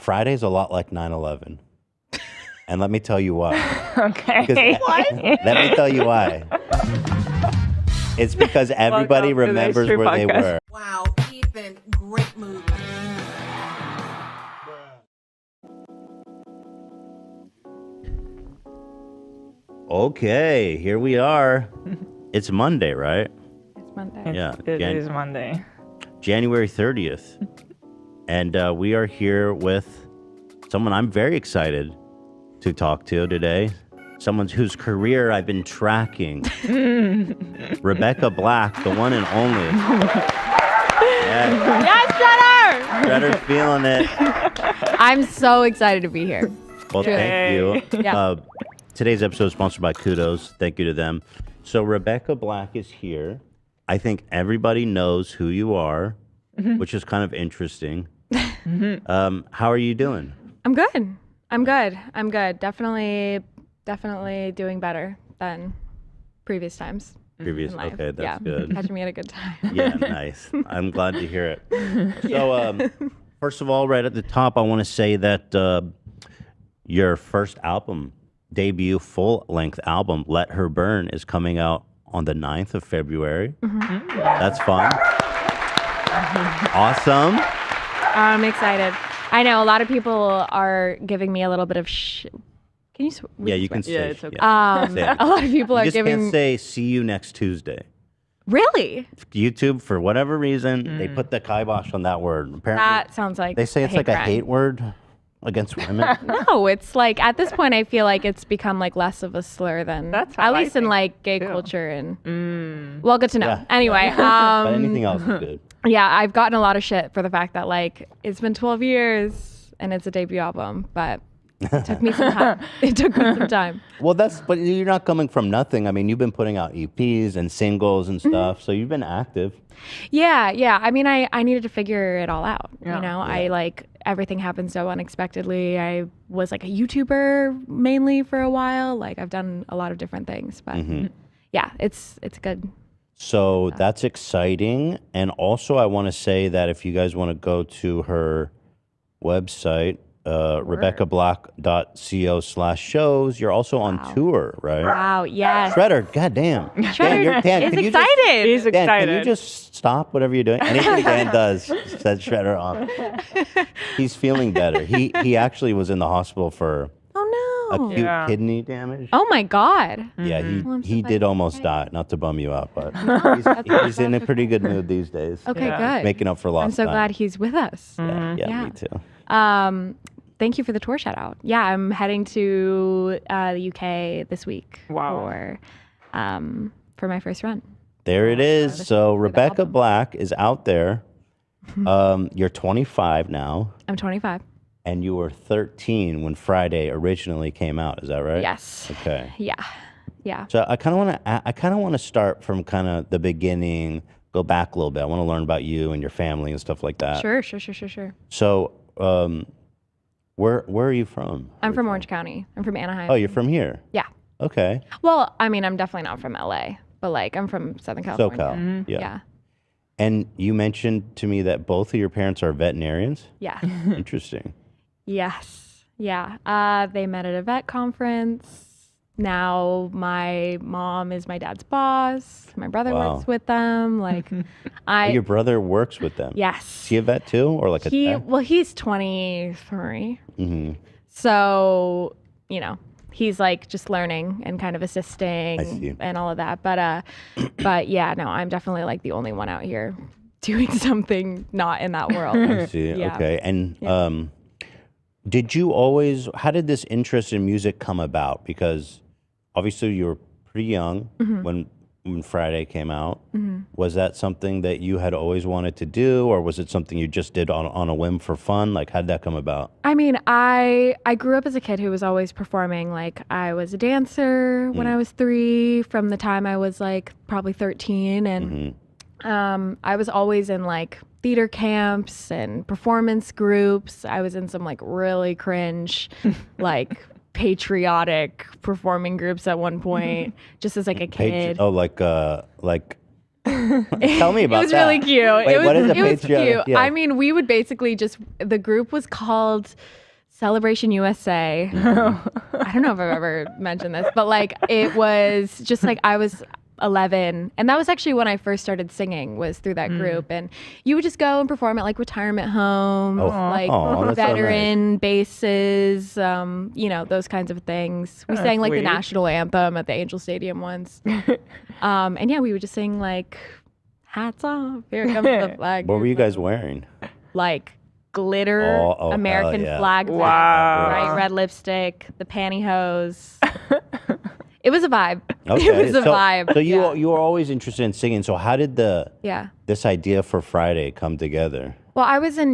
Friday's a lot like 9/11. And let me tell you why. Okay. What? Let me tell you why. It's because everybody remembers where they were. Wow, Ethan, great movie. Okay, here we are. It's Monday, right? It's Monday. Yeah. It is Monday. January 30th. And we are here with someone I'm very excited to talk to today. Someone whose career I've been tracking. Rebecca Black, the one and only. Yes, Shredder! Shredder's feeling it. I'm so excited to be here. Well, thank you. Yeah. Today's episode is sponsored by Kudos. Thank you to them. So Rebecca Black is here. I think everybody knows who you are, which is kind of interesting. How are you doing? I'm good. I'm good. Definitely doing better than previous times. Okay, that's good. Catching me at a good time. Yeah, nice. I'm glad to hear it. So, first of all, right at the top, I want to say that your first album, debut full-length album, Let Her Burn, is coming out on the 9th of February. That's fun. Awesome. I'm excited. I know a lot of people are giving me a little bit of Can you Yeah, you can Yeah, say. it's okay. Yeah. A lot of people You are just giving can't say "see you next Tuesday." Really? YouTube, for whatever reason, they put the kibosh on that word. Apparently, That sounds like they say it's like a hate word against women. No, it's like at this point I feel like it's become like less of a slur than That's how at I least in think, like gay too. culture and well, good to know. Yeah. Anyway, But anything else is good. yeah, I've gotten a lot of shit for the fact that like it's been 12 years and it's a debut album, but it took me some time. Well, but you're not coming from nothing. I mean, you've been putting out EPs and singles and stuff, so you've been active. Yeah. I mean, I needed to figure it all out. Yeah. You know, I like everything happened so unexpectedly. I was like a YouTuber mainly for a while. Like I've done a lot of different things, but yeah, it's good. So that's exciting. And also, I want to say that if you guys want to go to her website, RebeccaBlack.co/shows, you're also on tour, right? Wow, yes. Shredder, goddamn. Shredder Dan, is can you excited. He's Dan, excited. can you just stop whatever you're doing? Anything Dan does, says Shredder off. He's feeling better. He actually was in the hospital for acute kidney damage. Oh my God. Yeah, I'm he so did glad. almost die. Not to bum you out, but he's in a pretty good mood these days. Okay, Yeah. good. Making up for lost I'm so time. glad he's with us. Yeah, me too. Thank you for the tour shout out. Yeah, I'm heading to the UK this week for my first run. There it is. So Rebecca album. Black is out there. You're 25 now, I'm 25. and you were 13 when Friday originally came out. Is that right? Yes. Okay. Yeah. So I kind of want to start from kind of the beginning, go back a little bit. I want to learn about you and your family and stuff like that. Sure. So, where are you from? I'm from Orange County. I'm from Anaheim. Oh, you're from here. Yeah. Okay. Well, I mean, I'm definitely not from LA, but like I'm from Southern California. SoCal. Yeah. Yeah. And you mentioned to me that both of your parents are veterinarians. Yeah. Interesting. Yes. Yeah. They met at a vet conference. Now my mom is my dad's boss. My brother works with them. Like Your brother works with them. Yes. Is he a vet too, or like a tech? Well, he's 23. Mm-hmm. So, you know, he's like just learning and kind of I see. assisting and all of that. But yeah, no, I'm definitely like the only one out here doing something not in that world. I see. Yeah. Okay. And how did this interest in music come about? Because obviously you were pretty young when Friday came out. Was that something that you had always wanted to do, or was it something you just did on a whim for fun? Like, how'd that come about? I mean, I grew up as a kid who was always performing. Like, I was a dancer when I was 3, from the time I was like probably 13. And I was always in like theater camps and performance groups. I was in some like really cringe, like patriotic performing groups at one point, just as like a kid. Like Tell me about that. It was really cute. Wait, it was, what is a it was patriotic? cute. Yeah. I mean, we would basically the group was called Celebration USA. I don't know if I've ever mentioned this, but like it was just like I was 11, and that was actually when I first started singing, was through that group. And you would just go and perform at like retirement homes, like that's so veteran bases, those kinds of things. We sang like the sweet. national anthem at the Angel Stadium once. And yeah, we would just sing like hats off, here comes the flag. What were you guys wearing? Like glitter American hell yeah. flag vest, Wow. bright red lipstick, the pantyhose. It was a vibe. Okay. It was a vibe. So you yeah. you were always interested in singing. So how did this idea for Friday come together? Well, I was in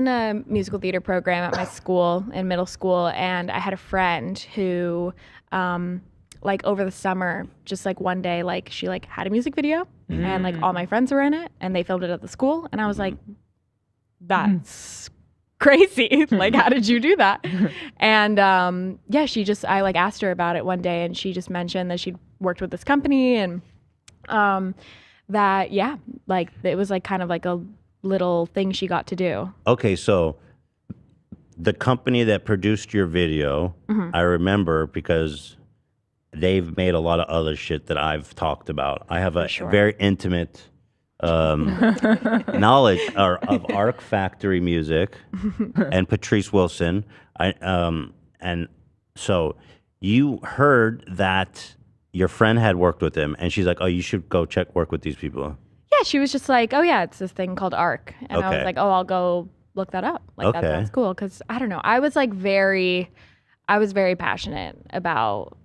a musical theater program at my school in middle school, and I had a friend who, like over the summer, just like one day, like she like had a music video, and like all my friends were in it, and they filmed it at the school, and I was like, that's crazy. Like, how did you do that? And I like asked her about it one day, and she just mentioned that she'd worked with this company, and like it was like kind of like a little thing she got to do. Okay, so the company that produced your video, I remember because they've made a lot of other shit that I've talked about. I have a very intimate knowledge of Arc Factory Music and Patrice Wilson. And so you heard that your friend had worked with him, and she's like, "Oh, you should go work with these people." Yeah, she was just like, "Oh yeah, it's this thing called Arc," and I was like, "Oh, I'll go look that up." Like that sounds cool, because I don't know, I was very passionate about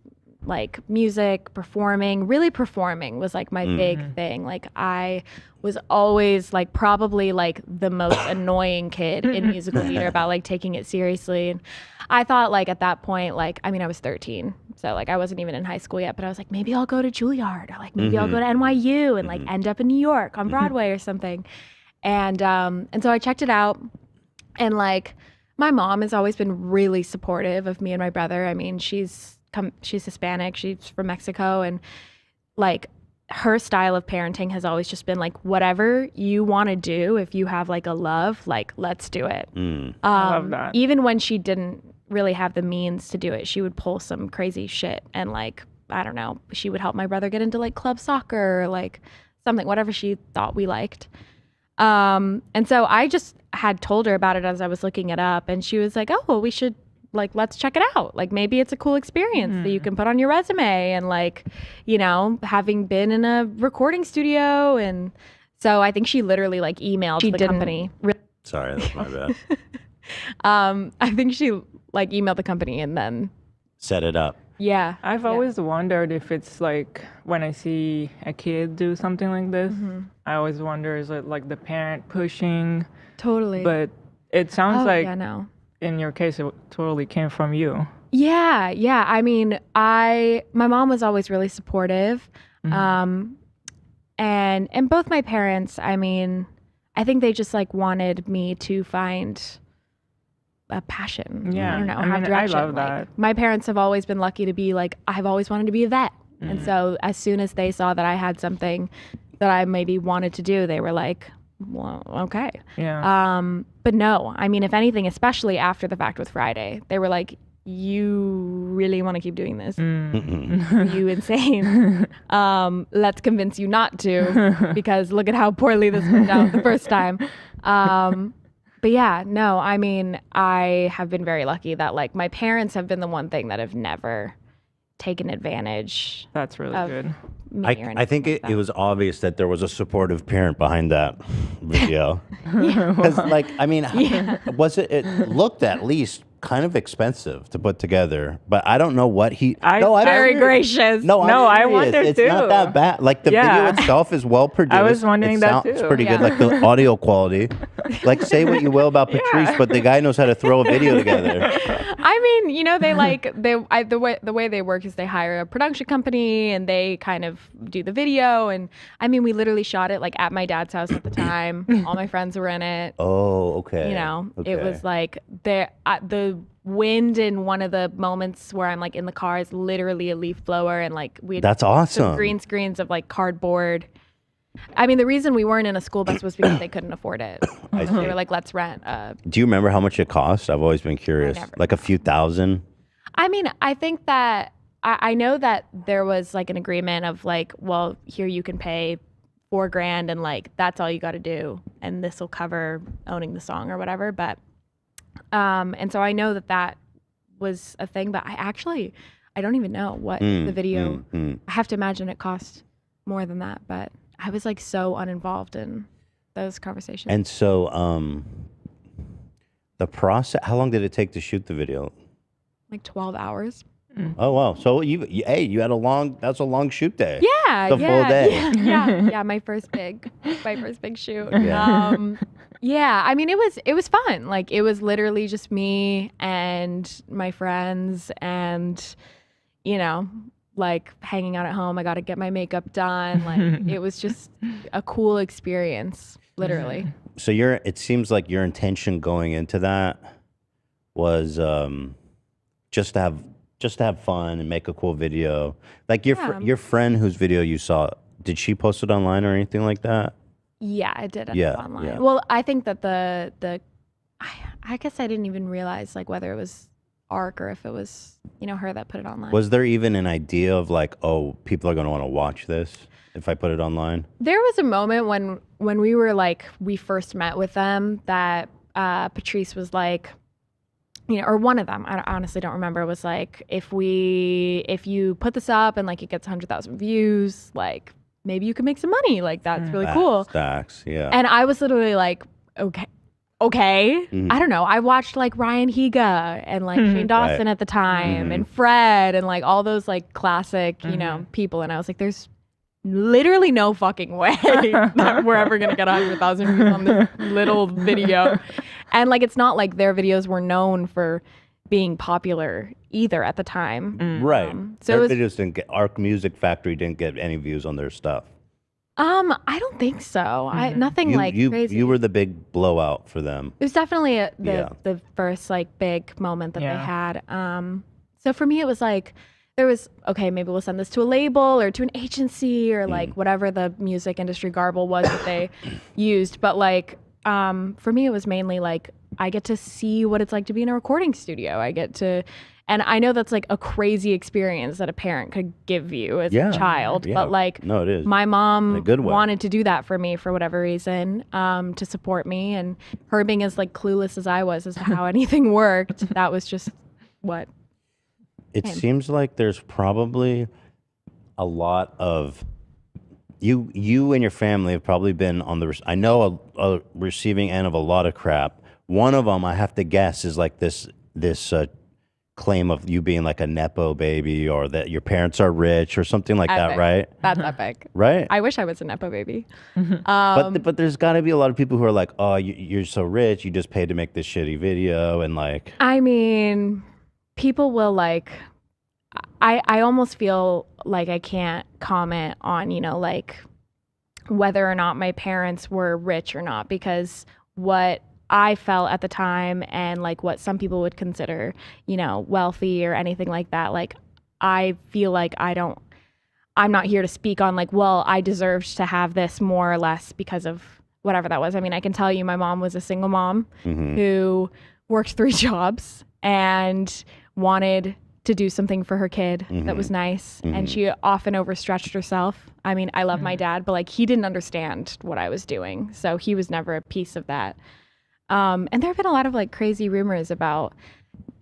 like music, performing. Really performing was like my big thing. Like I was always like probably like the most annoying kid in musical theater about like taking it seriously. And I thought like at that point, like, I mean, I was 13, so like I wasn't even in high school yet, but I was like, maybe I'll go to Juilliard, or like maybe I'll go to NYU and like end up in New York on Broadway or something. And so I checked it out, and like my mom has always been really supportive of me and my brother. I mean, she's Hispanic, she's from Mexico, and like her style of parenting has always just been like, whatever you want to do, if you have like a love, like let's do it. I love that. Even when she didn't really have the means to do it, she would pull some crazy shit, and like, I don't know, she would help my brother get into like club soccer or like something, whatever she thought we liked. And so I just had told her about it as I was looking it up, and she was like, "Oh, well, we should like, let's check it out. Like, maybe it's a cool experience that you can put on your resume." And like, you know, having been in a recording studio. And so I think she literally like emailed the company. Sorry, that's my bad. I think she like emailed the company and then Set it up. Yeah. I've always wondered if it's like when I see a kid do something like this, I always wonder, is it like the parent pushing? Totally. But it sounds like yeah, no. in your case, it totally came from you. Yeah. I mean, my mom was always really supportive. And both my parents, I mean, I think they just like wanted me to find a passion. Yeah. I don't know, I have mean, direction. I love Like, that. my parents have always been lucky to be like, I've always wanted to be a vet. And so as soon as they saw that I had something that I maybe wanted to do, they were like, well, okay. Yeah. But no, I mean, if anything, especially after the fact with Friday, they were like, you really want to keep doing this? Are you insane? Let's convince you not to, because look at how poorly this went out the first time. But yeah, no, I mean, I have been very lucky that like my parents have been the one thing that have never taken advantage. That's really of good. me or I anything think like it that. was obvious that there was a supportive parent behind that video. Because, like, I mean, it looked at least kind of expensive to put together, but I don't know what he. Very gracious. No, I serious. wonder It's too. not that bad. Like the video itself is well produced. I was wondering that It's too. pretty good. Yeah. Like the audio quality. Like, say what you will about Patrice, but the guy knows how to throw a video together. I mean, you know, the way they work is they hire a production company and they kind of do the video. And I mean, we literally shot it like at my dad's house at the time. All my friends were in it. Oh, okay. You know, Okay. it was like the the wind in one of the moments where I'm like in the car is literally a leaf blower, and like we had That's some awesome. green screens of like cardboard. I mean, the reason we weren't in a school bus was because they couldn't afford it. I They see. were like, let's rent. Do you remember how much it cost? I've always been curious. never- Like a few thousand? I mean, I think that I know that there was like an agreement of like, well, here you can pay $4,000 and like that's all you got to do, and this will cover owning the song or whatever. But and so I know that that was a thing, but I don't even know what the video. I have to imagine it cost more than that, but I was like so uninvolved in those conversations. And so the process, how long did it take to shoot the video? Like 12 hours. Oh, wow. So you had that's a long shoot day. Yeah, The full day. Yeah, my first big shoot. Yeah. Yeah, I mean it was fun. Like it was literally just me and my friends, and you know, like hanging out at home. I got to get my makeup done. Like it was just a cool experience, literally. So it seems like your intention going into that was just to have fun and make a cool video. Like your friend whose video you saw, did she post it online or anything like that? Yeah, I did end up online. Yeah. Well, I think that I guess I didn't even realize like whether it was ARC or if it was, you know, her that put it online. Was there even an idea of like, oh, people are going to want to watch this if I put it online? There was a moment when we were like, we first met with them that Patrice was like, you know, or one of them, I honestly don't remember, was like, if you put this up and like it gets 100,000 views, like maybe you can make some money. Like that's really cool. Stacks, yeah. And I was literally like, okay. I don't know. I watched like Ryan Higa and like Shane Dawson at the time and Fred and like all those like classic, you know, people. And I was like, there's literally no fucking way that we're ever going to get 100,000 views on this little video. And like, it's not like their videos were known for being popular either at the time. Right. So their videos didn't get, Arc Music Factory didn't get any views on their stuff. I don't think so. Nothing like crazy. You were the big blowout for them. It was definitely the first like big moment that they had. So for me, it was like there was okay, maybe we'll send this to a label or to an agency or like whatever the music industry garble was that they used. But like for me, it was mainly like I get to see what it's like to be in a recording studio. And I know that's like a crazy experience that a parent could give you as a child, but like no, it is. My mom in a good way. wanted to do that for me for whatever reason, to support me, and her being as like clueless as I was as to how anything worked, that was just what. It seems like there's probably a lot of you and your family have probably been on a receiving end of a lot of crap. One of them, I have to guess, is like this claim of you being like a Nepo baby or that your parents are rich or something like that, right? That's epic. Right? I wish I was a Nepo baby. But there's got to be a lot of people who are like, oh, you're so rich, you just paid to make this shitty video and like. I mean, people will like, I almost feel like I can't comment on, you know, like whether or not my parents were rich or not, because what I felt at the time and like what some people would consider, you know, wealthy or anything like that. Like, I feel like I'm not here to speak on like, well, I deserved to have this more or less because of whatever that was. I mean, I can tell you my mom was a single mom who worked 3 jobs and wanted to do something for her kid that was nice. And she often overstretched herself. I mean, I love my dad, but like he didn't understand what I was doing. So he was never a piece of that. And there have been a lot of like crazy rumors about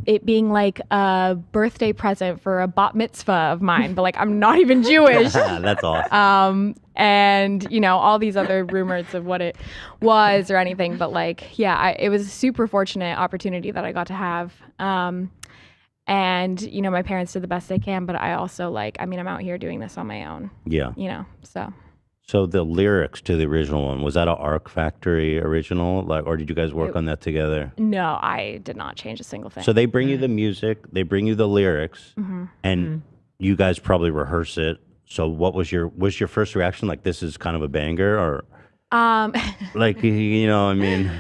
it being like a birthday present for a bat mitzvah of mine, but like I'm not even Jewish. That's awesome. And you know, all these other rumors of what it was or anything, but like, yeah, it was a super fortunate opportunity that I got to have. And you know, my parents did the best they can, but I also like, I mean, I'm out here doing this on my own. Yeah. You know, So the lyrics to the original one, was that an Arc Factory original? Like, or did you guys work on that together? No, I did not change a single thing. So they bring you the music, they bring you the lyrics, and you guys probably rehearse it. So what was your first reaction? Like, this is kind of a banger, or like, you know, I mean,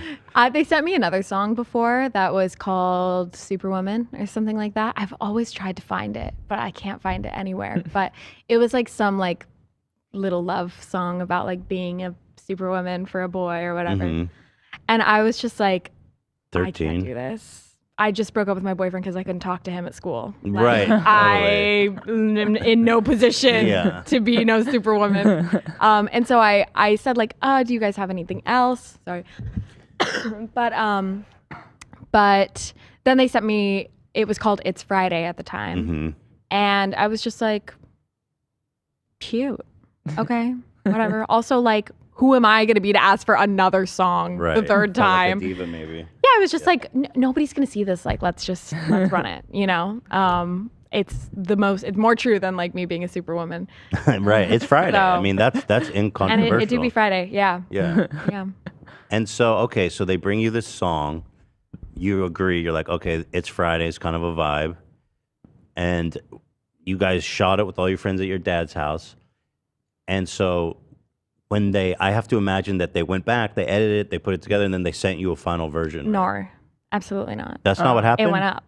They sent me another song before that was called Superwoman or something like that. I've always tried to find it, but I can't find it anywhere. But it was like some like little love song about like being a superwoman for a boy or whatever. And I was just like, 13. I can't do this. I just broke up with my boyfriend because I couldn't talk to him at school. Like, Right. I am in no position to be no superwoman. And so I said like, do you guys have anything else? Sorry. But then they sent me, it was called It's Friday at the time. And I was just like, cute. Okay, whatever. Also, like, who am I going to be to ask for another song the third time? Like a diva, maybe. Yeah, I was just like, nobody's going to see this. Like, let's run it, you know? It's more true than like me being a superwoman. Right. It's Friday. So, I mean, that's incontroversial. And it did be Friday. Yeah. Yeah. Yeah. And so, okay, so they bring you this song. You agree. You're like, okay, it's Friday. It's kind of a vibe. And you guys shot it with all your friends at your dad's house. And so when I have to imagine that they went back, they edited it, they put it together, and then they sent you a final version. No, absolutely not. That's not what happened? It went up.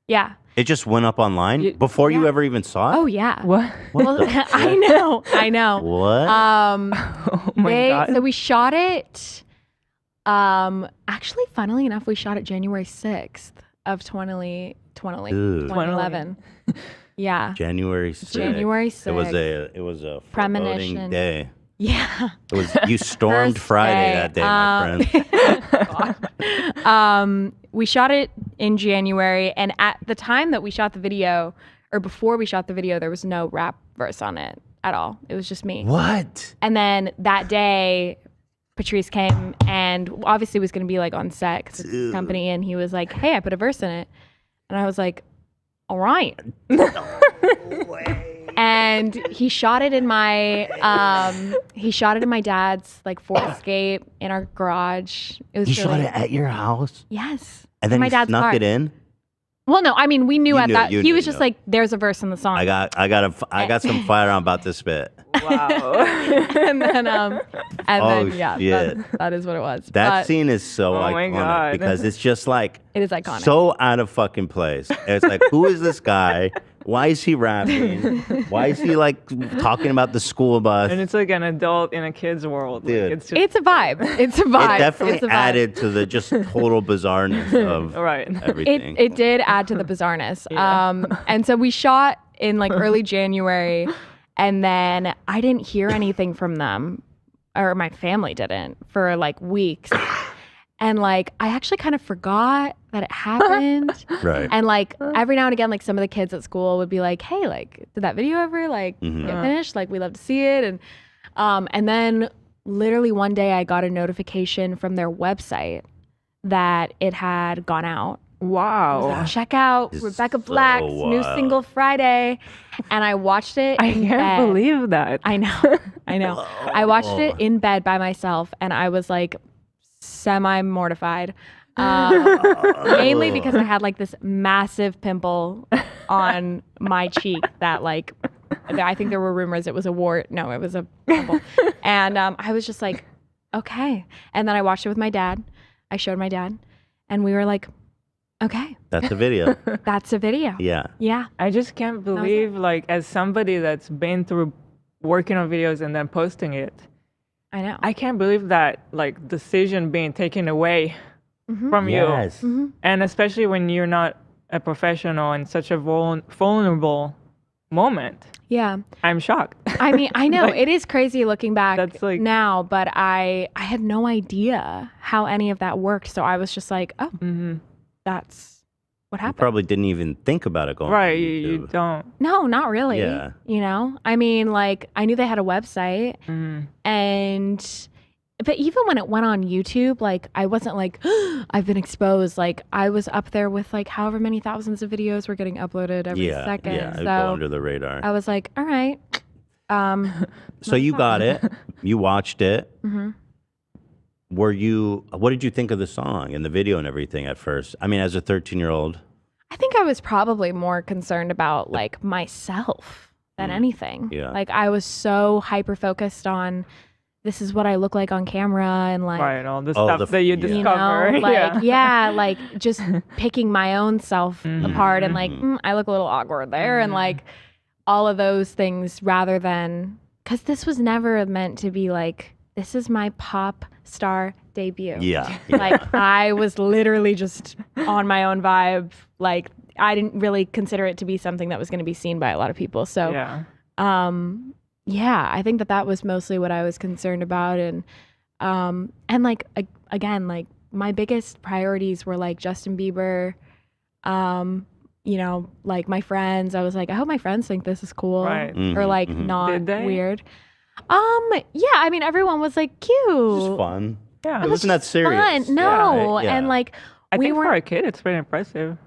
Yeah. It just went up online before you ever even saw it? Oh, yeah. What? Well, I know. What? Oh my God. So we shot it, actually, funnily enough, we shot it January 6th of 2011. Yeah. January 6th. January 6th. It was a premonition foreboding day. Yeah. It was you stormed First Friday day. that day, my friend. We shot it in January, and at the time that we shot the video, or before we shot the video, there was no rap verse on it at all. It was just me. What? And then that day, Patrice came and obviously was going to be like on set because it's his company, and he was like, "Hey, I put a verse in it," and I was like, "All right." And he shot it in my dad's like Ford Escape in our garage. It was He shot it at your house? Yes. And then my he dad's snuck car. it in? Well, no, I mean we knew You at knew- that you he knew, was just no. like, there's a verse in the song. I got some fire I'm about to spit. Wow. and then yeah, shit. that is what it was. That But scene is so Oh my iconic God. because it's just like it is iconic. so out of fucking place. It's like, who is this guy? Why is he rapping? Why is he like talking about the school bus? And it's like an adult in a kid's world. Dude. Like, it's just, It's a vibe. It's a vibe. It definitely It's a vibe. added to the just total bizarreness of Right. everything. It did add to the bizarreness. Yeah. And so we shot in like early January, and then I didn't hear anything from them, or my family didn't, for like weeks. And like I actually kind of forgot that it happened. Right. And like every now and again, like some of the kids at school would be like, "Hey, like, did that video ever like get finished? Like, we love to see it." And then literally one day I got a notification from their website that it had gone out. Wow. Check out It's Rebecca so Black's new wild. single Friday. And I watched it I in can't bed. believe that. I know. I watched it in bed by myself, and I was like semi-mortified. Mainly because I had like this massive pimple on my cheek that like, I think there were rumors it was a wart. No, it was a pimple. And I was just like, okay. And then I watched it with my dad. I showed my dad, and we were like, okay, That's a video. that's a video. Yeah. Yeah. I just can't believe, like, as somebody that's been through working on videos and then posting it, I know. I can't believe that, like, decision being taken away from you. Yes. And especially when you're not a professional in such a vulnerable moment. Yeah. I'm shocked. I mean, I know Like, it is crazy looking back that's like- now, but I had no idea how any of that worked. So I was just like, oh, that's what You happened. probably didn't even think about it going Right, on you YouTube. don't. No, not really. Yeah. You know, I mean, like I knew they had a website, but even when it went on YouTube, like I wasn't like, I've been exposed. Like I was up there with like however many thousands of videos were getting uploaded every second. Yeah, it'd so go under the radar. I was like, all right. So you got it. You watched it. What did you think of the song and the video and everything at first? I mean, as a 13-year-old. I think I was probably more concerned about like myself than anything. Yeah. Like I was so hyper focused on this is what I look like on camera, and like Right, all the Oh, stuff that you yeah. you discover. know, like like just picking my own self apart, and like I look a little awkward there, and like all of those things, rather than, because this was never meant to be like, this is my pop star debut. Yeah. Like I was literally just on my own vibe. Like I didn't really consider it to be something that was going to be seen by a lot of people. So Yeah. I think that was mostly what I was concerned about. And like again, like my biggest priorities were like Justin Bieber, you know, like my friends. I was like, I hope my friends think this is cool, Right. or like not Did they? weird. Yeah, I mean, everyone was like cute. It's fun. Yeah. It wasn't that serious. Fun. No, Yeah. and like I we think for were a kid, it's pretty impressive.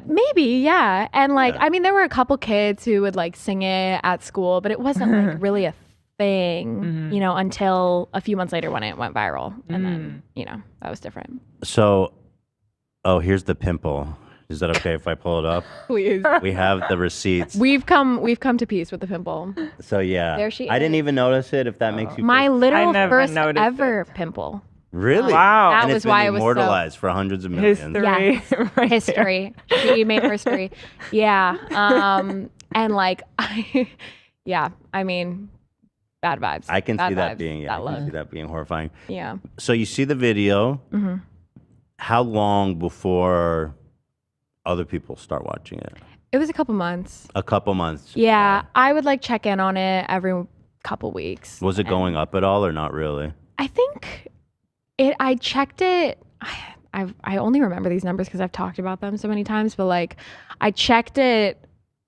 maybe, yeah, and like Yeah. I mean, there were a couple kids who would like sing it at school, but it wasn't like really a thing, you know, until a few months later when it went viral, and then you know that was different. So, here's the pimple. Is that okay if I pull it up? Please, We have the receipts. we've come to peace with the pimple. So yeah, There she I didn't is. even notice it. If that makes you My feel... literal never first noticed ever pimple. Really? Wow. That And was it's been why it was so- immortalized for hundreds of millions. History. Yes. Right History. She made history. Yeah. And like I mean, bad vibes. I can Bad see that vibes, being that I look. can see that being horrifying. Yeah. So you see the video. How long before other people start watching it? It was a couple months. A couple months. Yeah. I would like check in on it every couple weeks. Was it And going up at all or not really? I think I checked it. I only remember these numbers because I've talked about them so many times, but like I checked it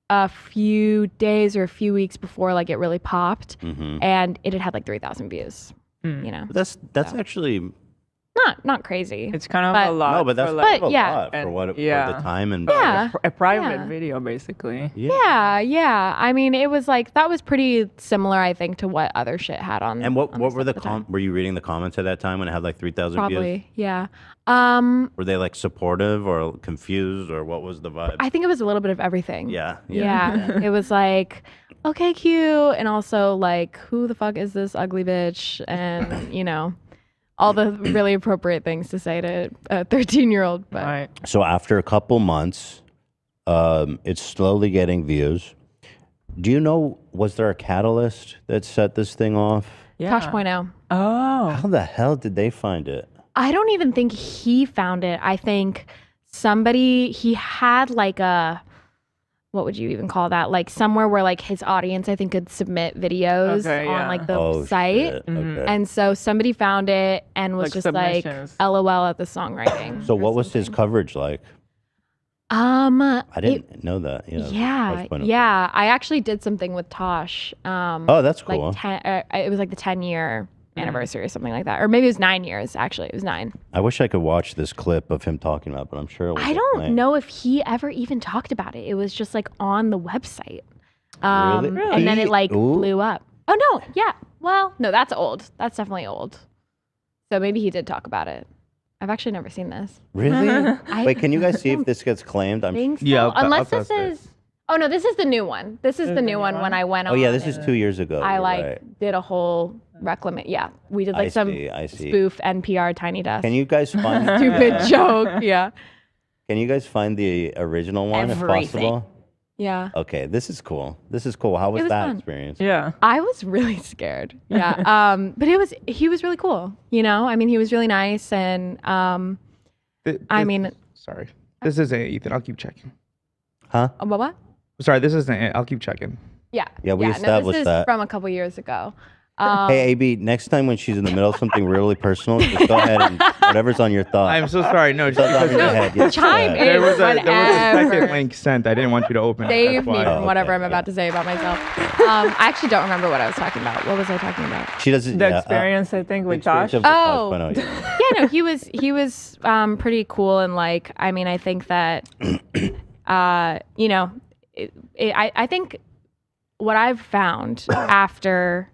a few days or a few weeks before like it really popped, and it had like 3,000 views. You know, That's actually not crazy. It's kind of But- a lot. no, but that's for, kind like, of a yeah. lot for And- what for yeah. the time and Yeah. a private Yeah. video, basically. Yeah. I mean, it was like that was pretty similar, I think, to what other shit had on. And what on were stuff the at time. were you reading the comments at that time when it had like 3,000 views? Probably, yeah. Were they like supportive or confused or what was the vibe? I think it was a little bit of everything. Yeah. Yeah. It was like, okay, cute, and also like, who the fuck is this ugly bitch? And you know, all the really appropriate things to say to a 13-year-old. But Right. So after a couple months, it's slowly getting views. Do you know, was there a catalyst that set this thing off? Yeah. Tosh.0. Oh. How the hell did they find it? I don't even think he found it. I think he had like a, what would you even call that? Like somewhere where like his audience, I think, could submit videos Okay, on yeah. like the Oh, site. shit. Okay. And so somebody found it and was Like just submissions. like, LOL at the songwriting. So or what was his something. coverage like? I didn't know that. Yeah. I actually did something with Tosh. Oh, that's cool. Like it was like the 10-year anniversary or something like that, or maybe it was 9 years. Actually, it was 9. I wish I could watch this clip of him talking about it, but I'm sure it was I don't know if he ever even talked about it. It was just like on the website, Really? and then it like Ooh. blew up. Oh no, yeah. Well, no, that's old. That's definitely old. So maybe he did talk about it. I've actually never seen this. Really? I Wait, can you guys see if this gets claimed? think so. Yeah, I'll Unless this post it. is. Oh no, this is the new one. This is the new one when I went on. Oh yeah, this and is 2 years ago. I You're like right. did a whole reclamation. Yeah, we did like I some see. spoof NPR Tiny Desk. Can you guys find Stupid joke. Yeah. Can you guys find the original one if Everything. possible? Yeah. Okay, this is cool. How was It was that fun. experience? Yeah. I was really scared. Yeah. But he was really cool. You know, I mean, he was really nice, and I mean, sorry. This isn't Ethan. I'll keep checking. Huh? what? Sorry, this isn't it. I'll keep checking. Yeah. Yeah, we no, established this is that. from a couple years ago. Hey, AB, next time when she's in the middle of something really personal, just go ahead and whatever's on your thought. I'm so sorry. No, just Whatever's on because your head, just go chime ahead. in. there was a Whenever. second link sent. I didn't want you to open it. Save That's me why. from whatever okay, I'm about to say about myself. I actually don't remember what I was talking about. What was I talking about? She doesn't. The yeah, experience, I think, the with experience Josh. of the Oh. 5.0, yeah. Yeah, no, he was pretty cool, and like, I mean, I think that you know, I think what I've found after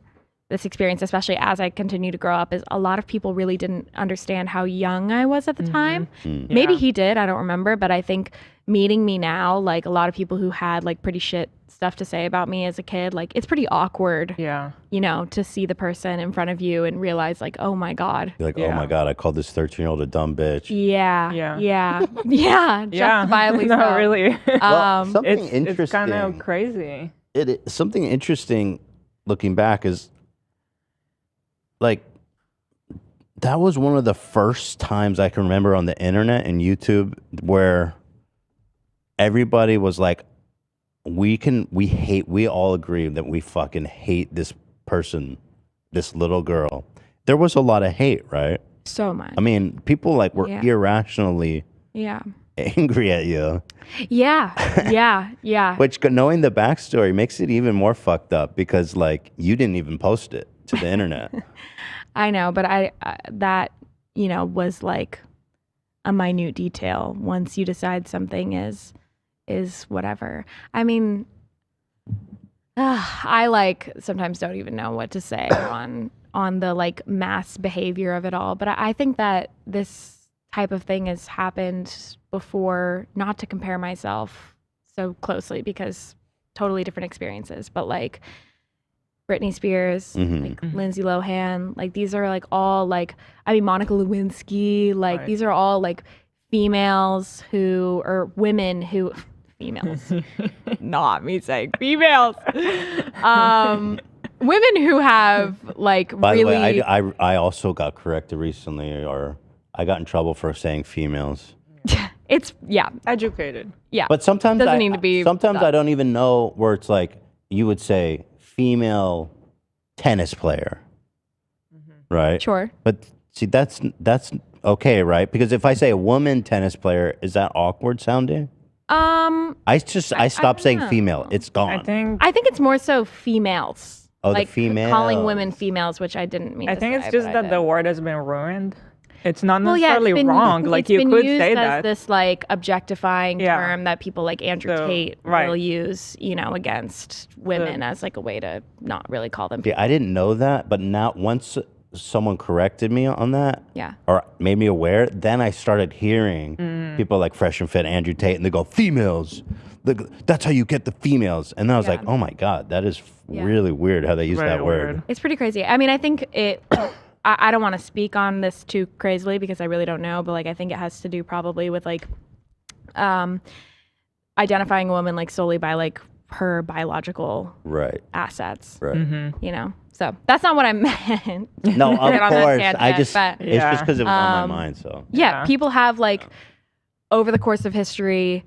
this experience, especially as I continue to grow up, is a lot of people really didn't understand how young I was at the time. Maybe Yeah. he did, I don't remember, but I think meeting me now, like a lot of people who had like pretty shit stuff to say about me as a kid, like it's pretty awkward, Yeah. you know, to see the person in front of you and realize like, oh my God. You're like, oh Yeah. my God, I called this 13-year-old a dumb bitch. Yeah. Yeah. Yeah. Yeah. Justifiably no, so. really. Well, something it's interesting. kind of crazy. Something interesting looking back is like that was one of the first times I can remember on the internet and YouTube where everybody was like, we all agree that we fucking hate this person, this little girl. There was a lot of hate, right? So much. I mean, people like were Yeah. irrationally Yeah. angry at you, Yeah. Yeah. Yeah. which knowing the backstory makes it even more fucked up because like you didn't even post it to the internet. I know, but I that, you know, was like a minute detail. Once you decide something is whatever. I mean, I like sometimes don't even know what to say on the like mass behavior of it all. But I think that this type of thing has happened before, not to compare myself so closely because totally different experiences, but like Britney Spears, like Lindsay Lohan, like these are like all like, I mean, Monica Lewinsky, like Right. these are all like females who, or women who, females, not me saying females, women who have like By really, the way, I also got corrected recently, or I got in trouble for saying females. it's, yeah, Educated. yeah. But sometimes Doesn't need to be Sometimes that. I don't even know where it's like you would say female tennis player, right? Sure. But see, that's okay, right? Because if I say a woman tennis player, is that awkward sounding? I stopped don't saying know. female. It's gone. I think I think it's more so females. Oh, the like females. calling women females, which I didn't mean to think say, it's just but I that the did. word has been ruined. It's not Well, yeah, it's necessarily been, wrong. Like it's you been could used say as that. this like objectifying Yeah. term that people like Andrew So, Tate right. will use, you know, against women as like a way to not really call them. Yeah, I didn't know that, but now once someone corrected me on that, Yeah. or made me aware, then I started hearing people like Fresh and Fit, Andrew Tate, and they go females. That's how you get the females. And then I was Yeah. like, oh my God, that is Yeah. really weird how they use Very that word. weird. It's pretty crazy. I mean, I think it. I don't want to speak on this too crazily because I really don't know, but like I think it has to do probably with like, identifying a woman like solely by like her biological Right, assets. right. Mm-hmm. You know, so that's not what I meant. No, of Get on that course. tangent, I just, but- it's just because it was on Um, my mind, so. Yeah, Yeah. people have like over the course of history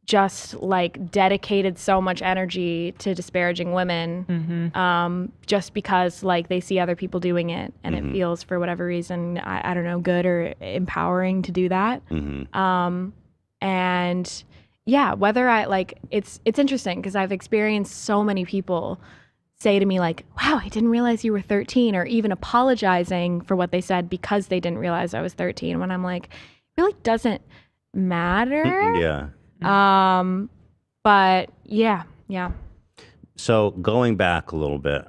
just like dedicated so much energy to disparaging women just because like they see other people doing it and it feels for whatever reason I don't know, good or empowering to do that. And yeah, whether I like it's interesting because I've experienced so many people say to me like, wow, I didn't realize you were 13, or even apologizing for what they said because they didn't realize I was 13, when I'm like, it really doesn't matter. Yeah. But yeah. So going back a little bit,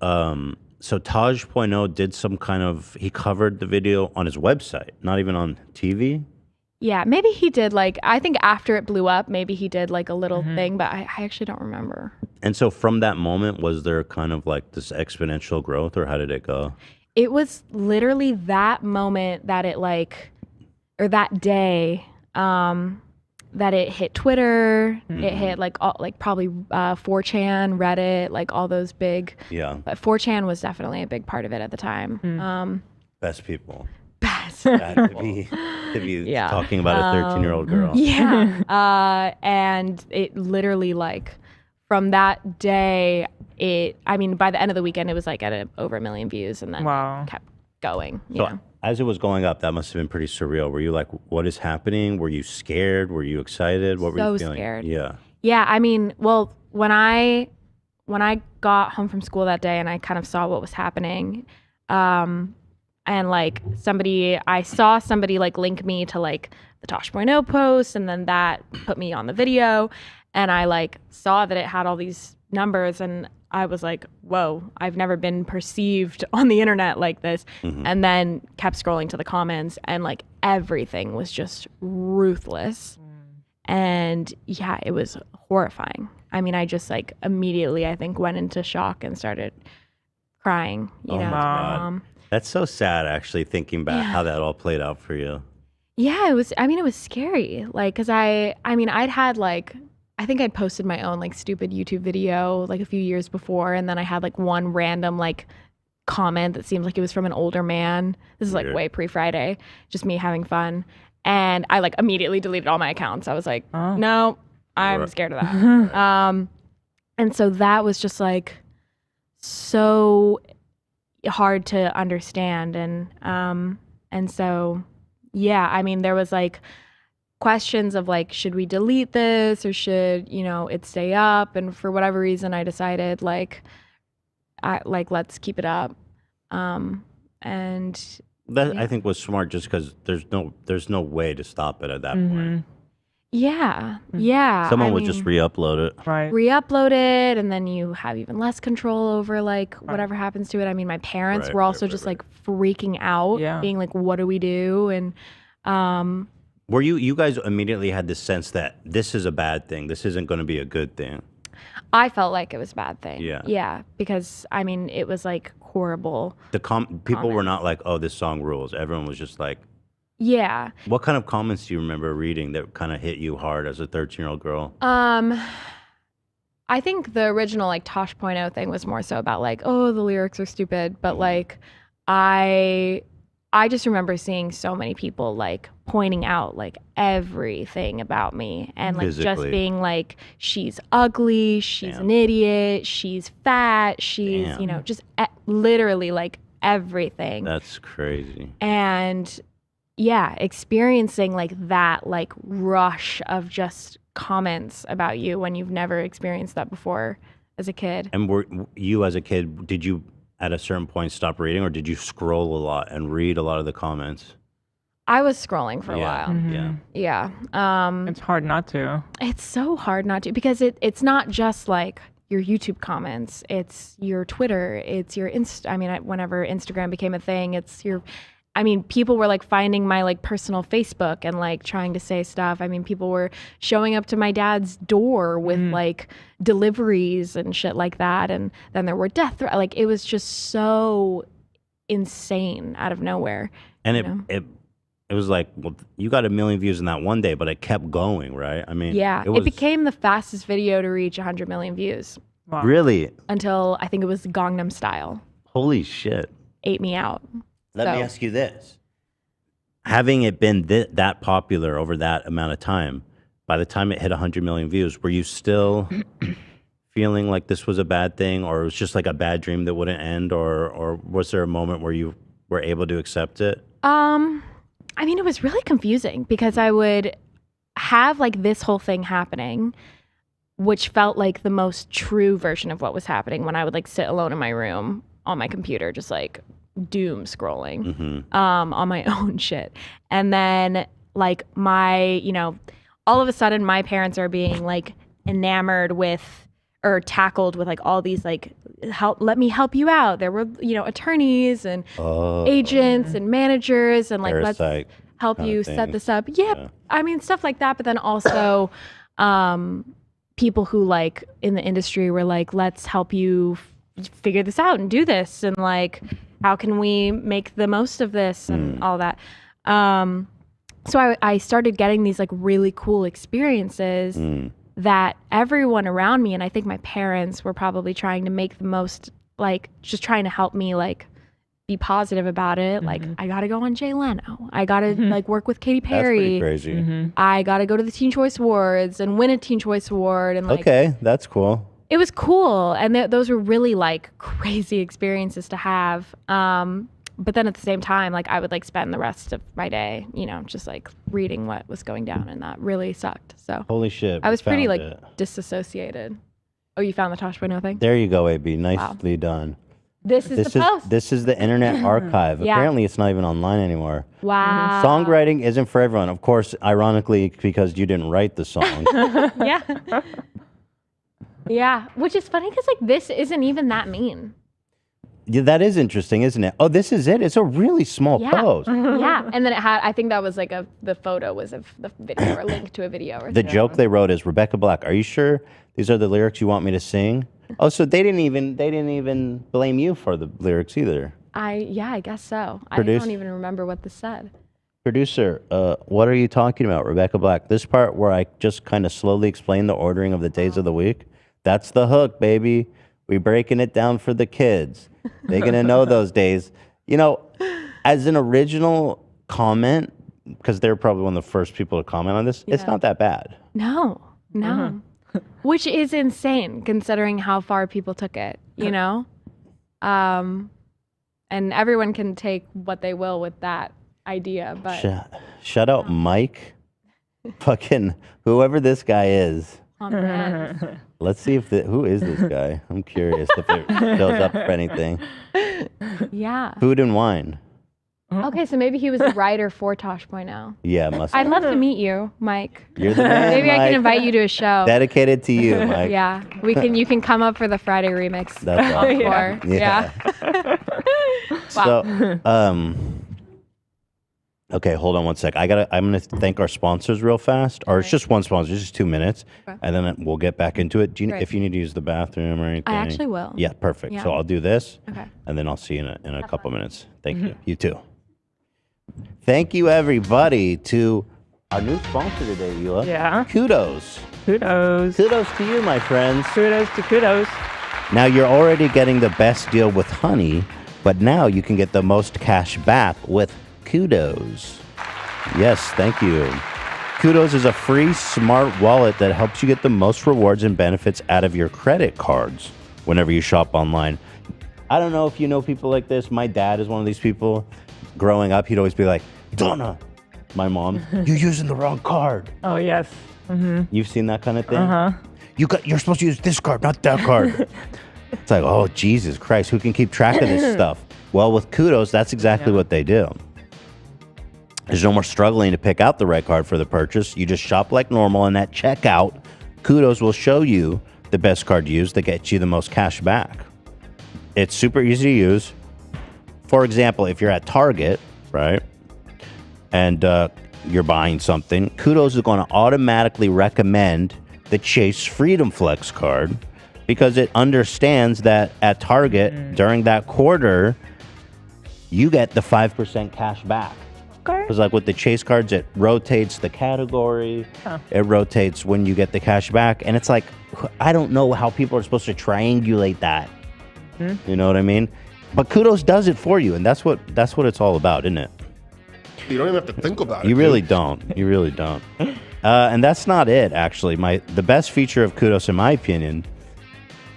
so Taj Point did some kind of, he covered the video on his website, not even on TV. Yeah, maybe he did like, I think after it blew up, maybe he did like a little thing, but I actually don't remember. And so from that moment, was there kind of like this exponential growth, or how did it go? It was literally that moment that it like, or that day, that it hit Twitter, it hit like all, like probably 4chan, Reddit, like all those big. Yeah. But 4chan was definitely a big part of it at the time. Best people. Best. To be Yeah. talking about a 13-year-old girl. Yeah. And it literally like from that day, I mean, by the end of the weekend, it was like at over 1 million views, and then Wow. kept going. You So know? as it was going up, that must have been pretty surreal. Were you like, what is happening? Were you scared? Were you excited? What were you So feeling? scared. Yeah. Yeah, I mean, well, when I got home from school that day and I kind of saw what was happening, and like I saw somebody like link me to like the Tosh.0 post, and then that put me on the video, and I like saw that it had all these numbers, and I was like, whoa, I've never been perceived on the internet like this. And then kept scrolling to the comments, and like everything was just ruthless. And yeah, it was horrifying. I mean, I just like immediately, I think, went into shock and started crying, you know, to my mom. That's so sad, actually, thinking back how that all played out for you. Yeah, it was, I mean, it was scary. Like, cause I mean, I'd had like, I think I'd posted my own like stupid YouTube video like a few years before. And then I had like one random like comment that seemed like it was from an older man. This is like way pre-Friday, just me having fun. And I like immediately deleted all my accounts. I was like, no, I'm scared of that. And so that was just like so hard to understand. And so, yeah, I mean, there was like questions of like, should we delete this or should, you know, it stay up? And for whatever reason, I decided let's keep it up. And That I think was smart, just because there's no way to stop it at that point. Yeah. Someone would just re-upload it. Right. Re-upload it, and then you have even less control over like whatever happens to it. I mean, my parents were also just like freaking out, being like, "What do we do?" And were you guys immediately had this sense that this is a bad thing? This isn't going to be a good thing. I felt like it was a bad thing. Yeah, because I mean, it was like horrible. People were not like, "Oh, this song rules." Everyone was just like, yeah. What kind of comments do you remember reading that kind of hit you hard as a 13-year-old girl? I think the original like Tosh.0 thing was more so about like, oh, the lyrics are stupid, but like I just remember seeing so many people like pointing out like everything about me and like just being like, she's ugly, she's an idiot, she's fat, she's, you know, just literally like everything. That's crazy. And yeah, experiencing like that like rush of just comments about you when you've never experienced that before as a kid. And were you as a kid, did you at a certain point stop reading, or did you scroll a lot and read a lot of the comments? I was scrolling for a while. Yeah. It's hard not to. It's so hard not to, because it's not just like your YouTube comments, it's your Twitter, it's your whenever Instagram became a thing, it's your, I mean, people were like finding my like personal Facebook and like trying to say stuff. I mean, people were showing up to my dad's door with like deliveries and shit like that. And then there were death threats. Like it was just so insane out of nowhere. And it was like, well, you got 1 million views in that one day, but it kept going, right? I mean, it became the fastest video to reach 100 million views. Wow. Really? Until I think it was Gangnam Style. Holy shit. Ate me out. Let me ask you this. Having it been that popular over that amount of time, by the time it hit 100 million views, were you still feeling like this was a bad thing, or it was just like a bad dream that wouldn't end, or was there a moment where you were able to accept it? I mean, it was really confusing because I would have like this whole thing happening, which felt like the most true version of what was happening when I would like sit alone in my room on my computer, just like doom scrolling on my own shit. And then like all of a sudden my parents are being like enamored with or tackled with like all these like, let me help you out. There were, attorneys and agents and managers and like, let's help you set this up. Yeah. I mean, stuff like that. But then also people who like in the industry were like, let's help you figure this out and do this. And like, how can we make the most of this and all that? So I started getting these like really cool experiences that everyone around me, and I think my parents were probably trying to make the most, like just trying to help me like be positive about it. Like I got to go on Jay Leno. I got to like work with Katy Perry. That's pretty crazy. I got to go to the Teen Choice Awards and win a Teen Choice Award. And like, okay, that's cool. It was cool. And those were really like crazy experiences to have. But then at the same time, like I would like spend the rest of my day, just like reading what was going down, and that really sucked. So holy shit. I was pretty like disassociated. Oh, you found the Tosh.0 thing? There you go, AB. Nicely done. This is the post. This is the Internet Archive. Yeah. Apparently it's not even online anymore. Wow. Songwriting isn't for everyone. Of course, ironically, because you didn't write the song. Yeah. Yeah, which is funny because like this isn't even that mean. Yeah, that is interesting, isn't it? Oh, this is it. It's a really small Yeah. post. Yeah, and then it had. I think that was like the photo was of the video or a link to a video or The something. joke they wrote is, Rebecca Black, are you sure these are the lyrics you want me to sing? Oh, so they didn't even blame you for the lyrics either. I guess so. I Produce- don't even remember what this said. Producer, what are you talking about, Rebecca Black? This part where I just kind of slowly explain the ordering of the days of the week, that's the hook, baby. We breaking it down for the kids. They're going to know those days. You know, as an original comment, because they're probably one of the first people to comment on this, it's not that bad. No. Which is insane considering how far people took it, you know? And everyone can take what they will with that idea, but Shout out Mike. Fucking whoever this guy is. on brand. Let's see if who is this guy? I'm curious if it shows up for anything. Yeah. Food and wine. Okay, so maybe he was a writer for Tosh.0. Yeah, must. I'd love to meet you, Mike. You're the man. Maybe I Mike. can invite you to a show. Dedicated to you, Mike. Yeah, you can come up for the Friday remix. That's awesome. Encore. Yeah. So, okay, hold on one sec. I'm gonna thank our sponsors real fast, or it's just one sponsor, it's just 2 minutes, and then we'll get back into it. Great. If you need to use the bathroom or anything, I actually will. Yeah, perfect. Yeah. So I'll do this, Okay. and then I'll see you in a couple minutes. Thank you. You too. Thank you, everybody, to our new sponsor today, Eula. Yeah. Kudos. Kudos. Kudos to you, my friends. Kudos to kudos. Now you're already getting the best deal with Honey, but now you can get the most cash back with Kudos. Yes, thank you. Kudos is a free smart wallet that helps you get the most rewards and benefits out of your credit cards whenever you shop online. I don't know if you know people like this. My dad is one of these people. Growing up, he'd always be like, Donna, my mom, you're using the wrong card. Oh, yes. You've seen that kind of thing? You're supposed to use this card, not that card. It's like, oh, Jesus Christ, who can keep track of this stuff? Well, with Kudos, that's exactly what they do. There's no more struggling to pick out the right card for the purchase. You just shop like normal, and at checkout, Kudos will show you the best card to use that gets you the most cash back. It's super easy to use. For example, if you're at Target, right, and you're buying something, Kudos is going to automatically recommend the Chase Freedom Flex card because it understands that at Target during that quarter, you get the 5% cash back. Okay. Because like with the Chase cards, it rotates the category. It rotates when you get the cash back. And it's like, I don't know how people are supposed to triangulate that. You know what I mean? But Kudos does it for you. And that's what it's all about, isn't it? You don't even have to think about it. You really don't. You really don't. And that's not it, actually. The best feature of Kudos, in my opinion,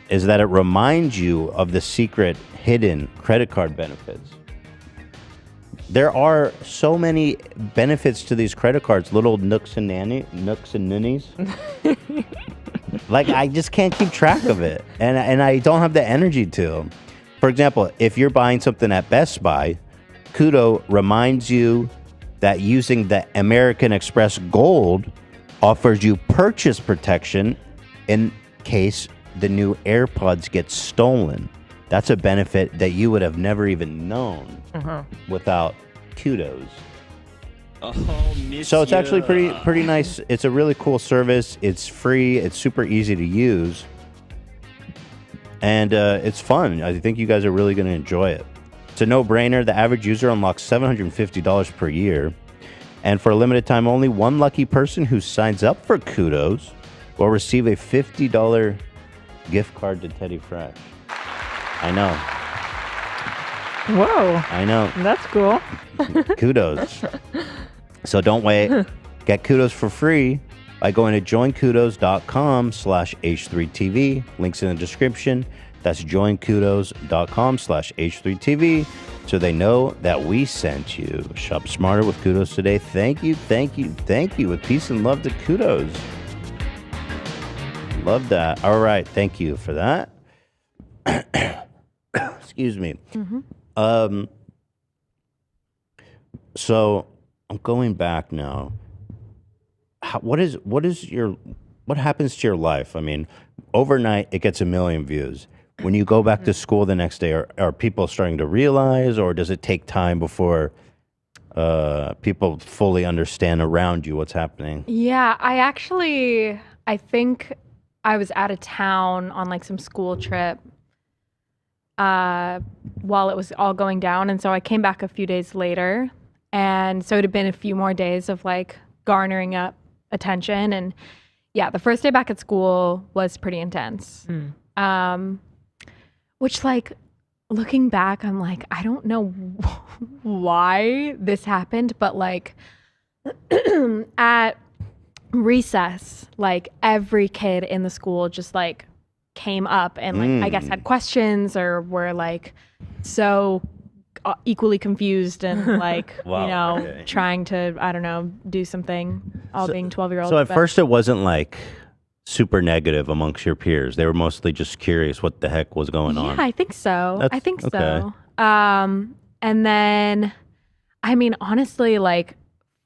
is that it reminds you of the secret hidden credit card benefits. There are so many benefits to these credit cards, little nooks and ninnies. Like, I just can't keep track of it. And I don't have the energy to. For example, if you're buying something at Best Buy, Kudo reminds you that using the American Express Gold offers you purchase protection in case the new AirPods get stolen. That's a benefit that you would have never even known without Kudos. So it's actually pretty nice. It's a really cool service. It's free. It's super easy to use. And it's fun. I think you guys are really going to enjoy it. It's a no-brainer. The average user unlocks $750 per year. And for a limited time only, one lucky person who signs up for Kudos will receive a $50 gift card to Teddy Fresh. I know. Whoa. I know. That's cool. Kudos. So don't wait. Get Kudos for free by going to joinkudos.com/H3TV. Links in the description. That's joinkudos.com/H3TV. So they know that we sent you. Shop smarter with Kudos today. Thank you, thank you, thank you. With peace and love to Kudos. Love that. All right. Thank you for that. Excuse me. So I'm going back now. What happens to your life? I mean, overnight it gets 1 million views. When you go back to school the next day, are people starting to realize, or does it take time before people fully understand around you what's happening? Yeah, I think I was out of town on like some school trip while it was all going down. And so I came back a few days later. And so it had been a few more days of like garnering up attention. And yeah, the first day back at school was pretty intense. Which like looking back, I'm like, I don't know why this happened, but like at recess, like every kid in the school just like came up and like I guess had questions or were like so equally confused and like Wow, okay. trying to, I don't know, do something, being 12-year-olds. So at first it wasn't like super negative amongst your peers. They were mostly just curious what the heck was going on. Yeah, I think so. That's I think okay. so. And then, I mean, honestly, like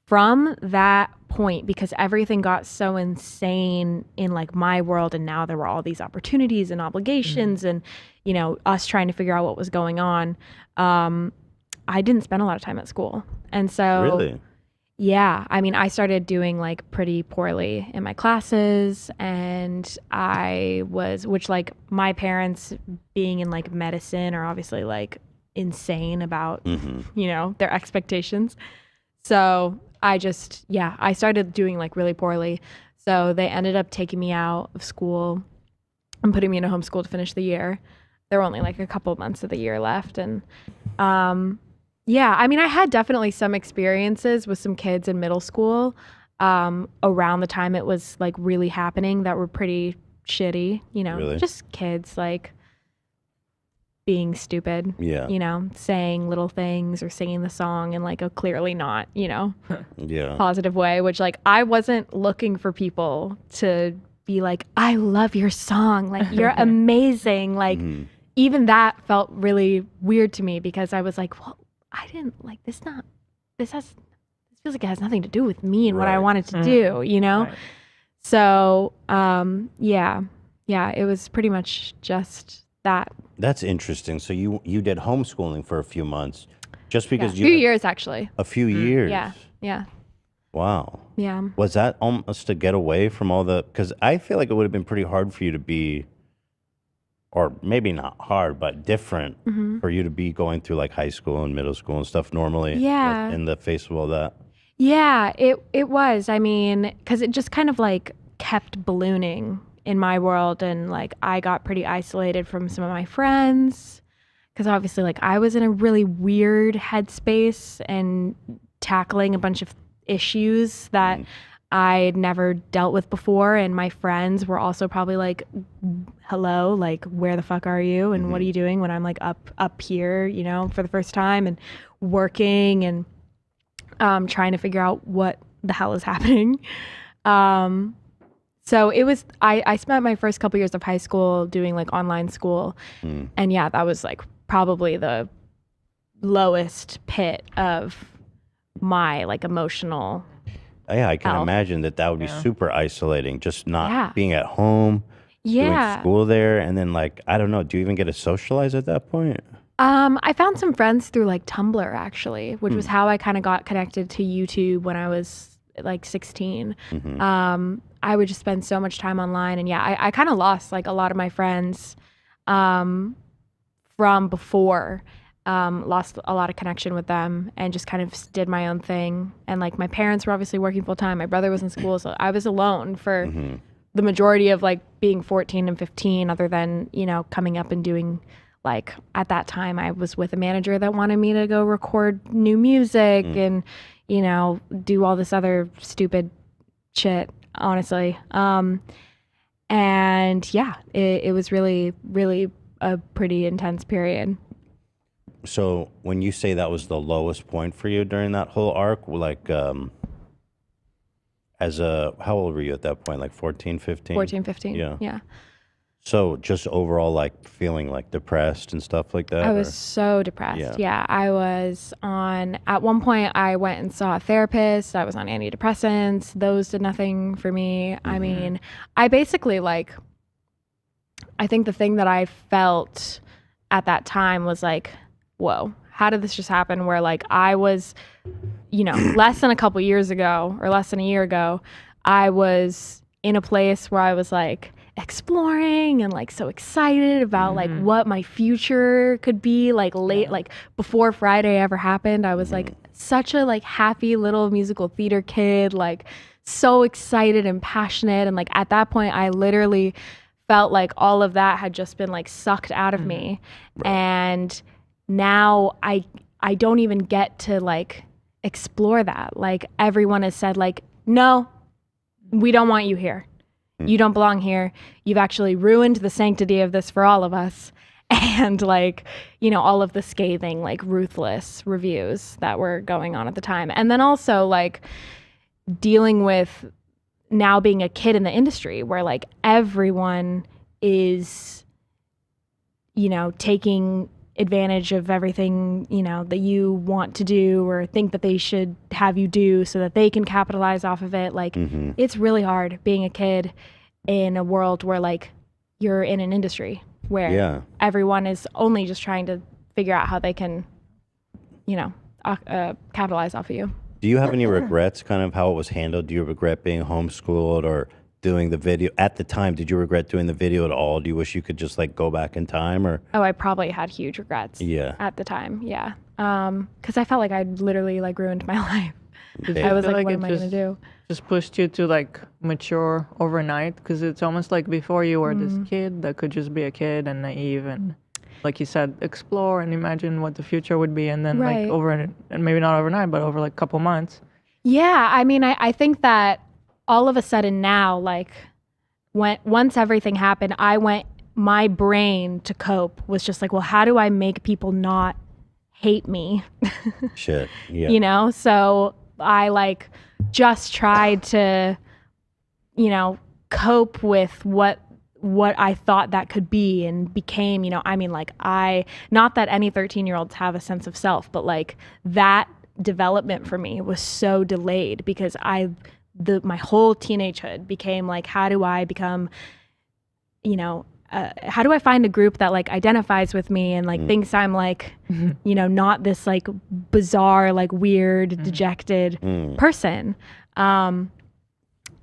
from that point, because everything got so insane in like my world, and now there were all these opportunities and obligations and, you know, us trying to figure out what was going on. I didn't spend a lot of time at school. And so, Really? yeah, I mean, I started doing like pretty poorly in my classes, and which like my parents being in like medicine are obviously like insane about, you know, their expectations. So I started doing like really poorly. So they ended up taking me out of school and putting me in a homeschool to finish the year. There were only like a couple months of the year left. And yeah, I mean, I had definitely some experiences with some kids in middle school around the time it was like really happening that were pretty shitty, you know, Really? just kids like being stupid, Yeah. you know, saying little things or singing the song in like a clearly not, you know, Yeah. positive way, which like I wasn't looking for people to be like, I love your song, like you're amazing. Like even that felt really weird to me because I was like, well, I didn't like this. This feels like it has nothing to do with me and what I Right. wanted to do, you know? Right. So, yeah, it was pretty much just that. That's interesting. So you did homeschooling for a few months just because A you few had years actually. a few years. Yeah. Wow. Yeah. Was that almost to get away from all the, because I feel like it would have been pretty hard for you to be, or maybe not hard, but different for you to be going through like high school and middle school and stuff normally. Yeah. In the face of all that. Yeah, it was. I mean, because it just kind of like kept ballooning in my world, and like I got pretty isolated from some of my friends because obviously like I was in a really weird headspace and tackling a bunch of issues that I'd never dealt with before, and my friends were also probably like, hello, like where the fuck are you and what are you doing when I'm like up here, you know, for the first time and working and trying to figure out what the hell is happening. So it was, I spent my first couple years of high school doing like online school. And yeah, that was like probably the lowest pit of my like emotional. Yeah, I can health. imagine that would be super isolating, just not Yeah. being at home, doing Yeah. school there, and then like, I don't know, do you even get to socialize at that point? I found some friends through like Tumblr actually, which was how I kind of got connected to YouTube when I was like 16. I would just spend so much time online, and yeah, I kind of lost like a lot of my friends from before. Lost a lot of connection with them and just kind of did my own thing. And like my parents were obviously working full time. My brother was in school, so I was alone for the majority of like being 14 and 15, other than, you know, coming up and doing like at that time I was with a manager that wanted me to go record new music and, you know, do all this other stupid shit, honestly. And yeah, it was really, really a pretty intense period. So when you say that was the lowest point for you during that whole arc, like how old were you at that point? Like 14, 15? 14, 15. Yeah. So just overall like feeling like depressed and stuff like that? I was so depressed. Yeah. I was at one point I went and saw a therapist. I was on antidepressants. Those did nothing for me. I mean, I basically like I think the thing that I felt at that time was like, whoa, how did this just happen? Where like I was, less than a couple years ago or less than a year ago, I was in a place where I was like exploring and like so excited about like what my future could be like like before Friday ever happened. I was like such a like happy little musical theater kid, like so excited and passionate. And like at that point I literally felt like all of that had just been like sucked out of me. Right. And now I don't even get to like explore that. Like everyone has said like, no, we don't want you here. You don't belong here. You've actually ruined the sanctity of this for all of us. And like, all of the scathing, like ruthless reviews that were going on at the time. And then also like dealing with now being a kid in the industry where like everyone is, taking advantage of everything, that you want to do or think that they should have you do so that they can capitalize off of it. Like it's really hard being a kid in a world where like you're in an industry where everyone is only just trying to figure out how they can, capitalize off of you. Do you have any regrets kind of how it was handled? Do you regret being homeschooled or doing the video at the time? Did you regret doing the video at all? Do you wish you could just like go back in time or? Oh, I probably had huge regrets. Yeah. At the time. Yeah. Cause I felt like I'd literally like ruined my life. I was like, what am I going to do? Just pushed you to like mature overnight, because it's almost like before you were this kid that could just be a kid and naive and, like you said, explore and imagine what the future would be, and then like and maybe not overnight, but over like a couple months. Yeah, I mean, I think that all of a sudden now, like once everything happened, my brain to cope was just like, well, how do I make people not hate me? Shit, yeah. So I like just tried to, cope with what I thought that could be and became, not that any 13-year-olds have a sense of self, but like that development for me was so delayed because my whole teenagehood became like, how do I become, how do I find a group that like identifies with me and like thinks I'm like, not this like bizarre, like weird, dejected person.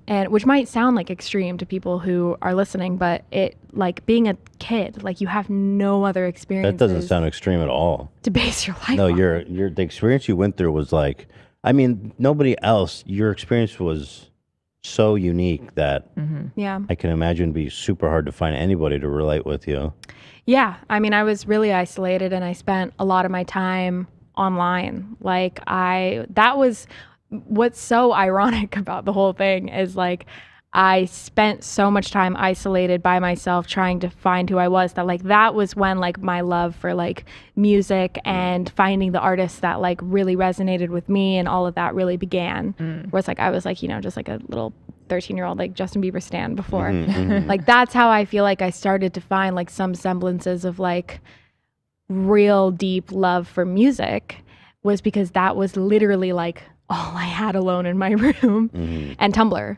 And which might sound like extreme to people who are listening, but it like being a kid, like you have no other experience. That doesn't sound extreme at all. To base your life. No, on. the experience you went through was like, I mean, nobody else. Your experience was so unique that I can imagine it'd be super hard to find anybody to relate with you. Yeah, I mean, I was really isolated, and I spent a lot of my time online. Like that was. What's so ironic about the whole thing is like I spent so much time isolated by myself trying to find who I was that like that was when like my love for like music and finding the artists that like really resonated with me and all of that really began. Whereas like I was like, just like a little 13-year-old like Justin Bieber stan before. Like that's how I feel like I started to find like some semblances of like real deep love for music, was because that was literally like all I had alone in my room and Tumblr,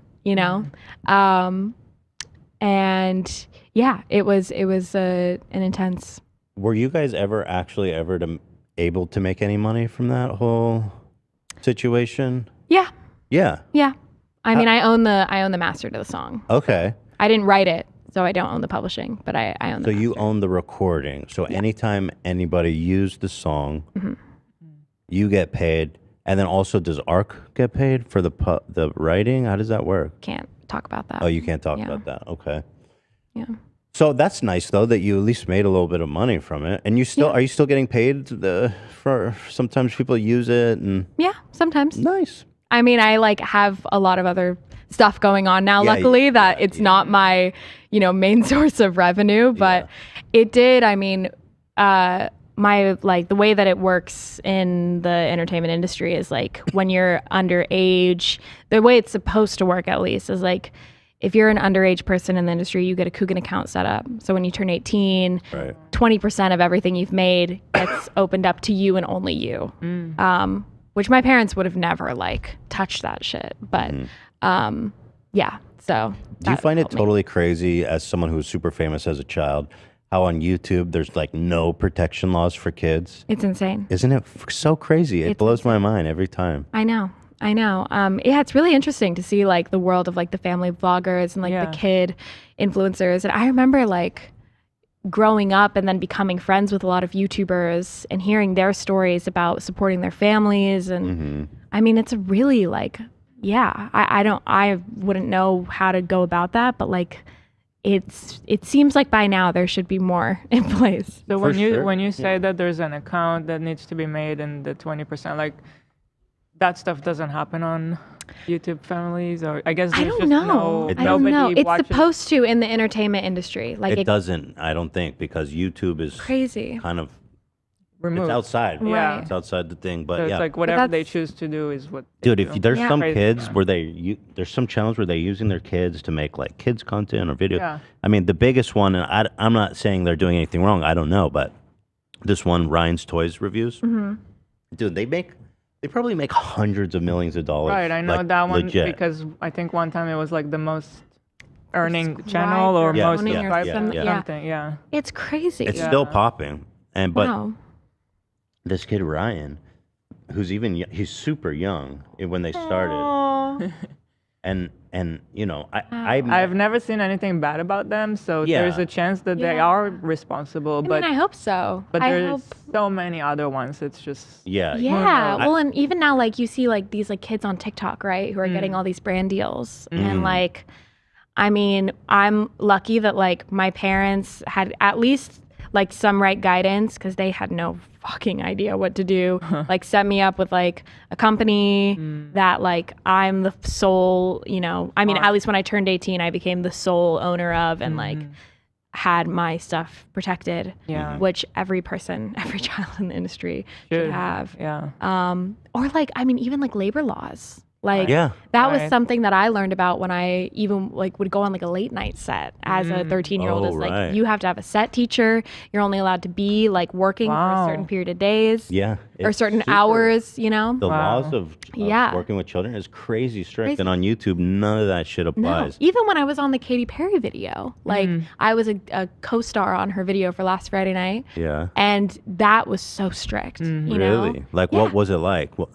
and yeah, it was an intense. Were you guys ever able to make any money from that whole situation? Yeah. Yeah. Yeah. I mean, I own the master to the song. Okay. I didn't write it, so I don't own the publishing, but I own the So you own the recording. So anytime anybody used the song, you get paid. And then also, does ARC get paid for the writing? How does that work? Can't talk about that. Oh, you can't talk about that. Okay. Yeah. So that's nice though that you at least made a little bit of money from it. And are you still getting paid for sometimes people use it and? Yeah, sometimes. Nice. I mean, I like have a lot of other stuff going on now. Luckily, that it's not my main source of revenue, but it did. I mean, my like the way that it works in the entertainment industry is like when you're underage, the way it's supposed to work at least is like if you're an underage person in the industry, you get a Coogan account set up. So when you turn 18, 20% of everything you've made gets opened up to you and only you. Which my parents would have never like touched that shit. But yeah, So Do you that find it helped me. totally crazy as someone who was super famous as a child, how on YouTube there's like no protection laws for kids? It's insane. Isn't it so crazy? It It's blows my mind every time. I know. Yeah, it's really interesting to see like the world of like the family vloggers and like Yeah. the kid influencers. And I remember like growing up and then becoming friends with a lot of YouTubers and hearing their stories about supporting their families. And I mean, it's a really like, yeah, I wouldn't know how to go about that, but like, it seems like by now there should be more in place. So For sure. when you say that there's an account that needs to be made and the 20%, like that stuff doesn't happen on YouTube families, or I guess I there's don't just know. I don't nobody know. It's watches. supposed to in the entertainment industry. Like It doesn't, I don't think, because YouTube is crazy. kind of, removed. it's outside. Yeah. It's outside the thing. But So yeah. it's like whatever they that's- choose to do is what. they Dude, if do. there's Yeah. some Crazy, kids yeah. where there's some channels where they're using their kids to make like kids content or video. Yeah. I mean, the biggest one, and I'm not saying they're doing anything wrong. I don't know, but this one, Ryan's Toys Reviews, dude, they probably make hundreds of millions of dollars. Right, I know like, that one legit. because I think one time it was like the most earning channel or Subscriber most counting or subscribers something, or yeah. something. Yeah. It's crazy. It's Yeah. still popping, but Wow. this kid Ryan, who's he's super young when they started, and you know, I've never seen anything bad about them, so Yeah. there's a chance that they Yeah. are responsible. I But mean, I hope so. but I there's hope. so many other ones. It's just yeah, Yeah. knows? Well, and even now, like you see, like these like kids on TikTok, right, who are getting all these brand deals, and like, I mean, I'm lucky that like my parents had at least like some right guidance because they had no fucking idea what to do. Like set me up with like a company that like I'm the sole, you know, I mean, at least when I turned 18, I became the sole owner of and like had my stuff protected. Yeah. Which every person, every child in the industry should have. Yeah. Or like, I mean, even like labor laws. Like Yeah. that was Right. something that I learned about when I even like would go on like a late night set as a 13-year-old. Oh, Is like right. you have to have a set teacher. You're only allowed to be like working for a Wow. certain period of days Yeah, or it's certain super- hours, you know? The Wow. laws of Yeah. working with children is crazy strict, Crazy. and on YouTube, none of that shit No, applies. even when I was on the Katy Perry video, like I was a co-star on her video for Last Friday Night, Yeah, and that was so strict. You know? really. Like, Yeah. what was it like? What,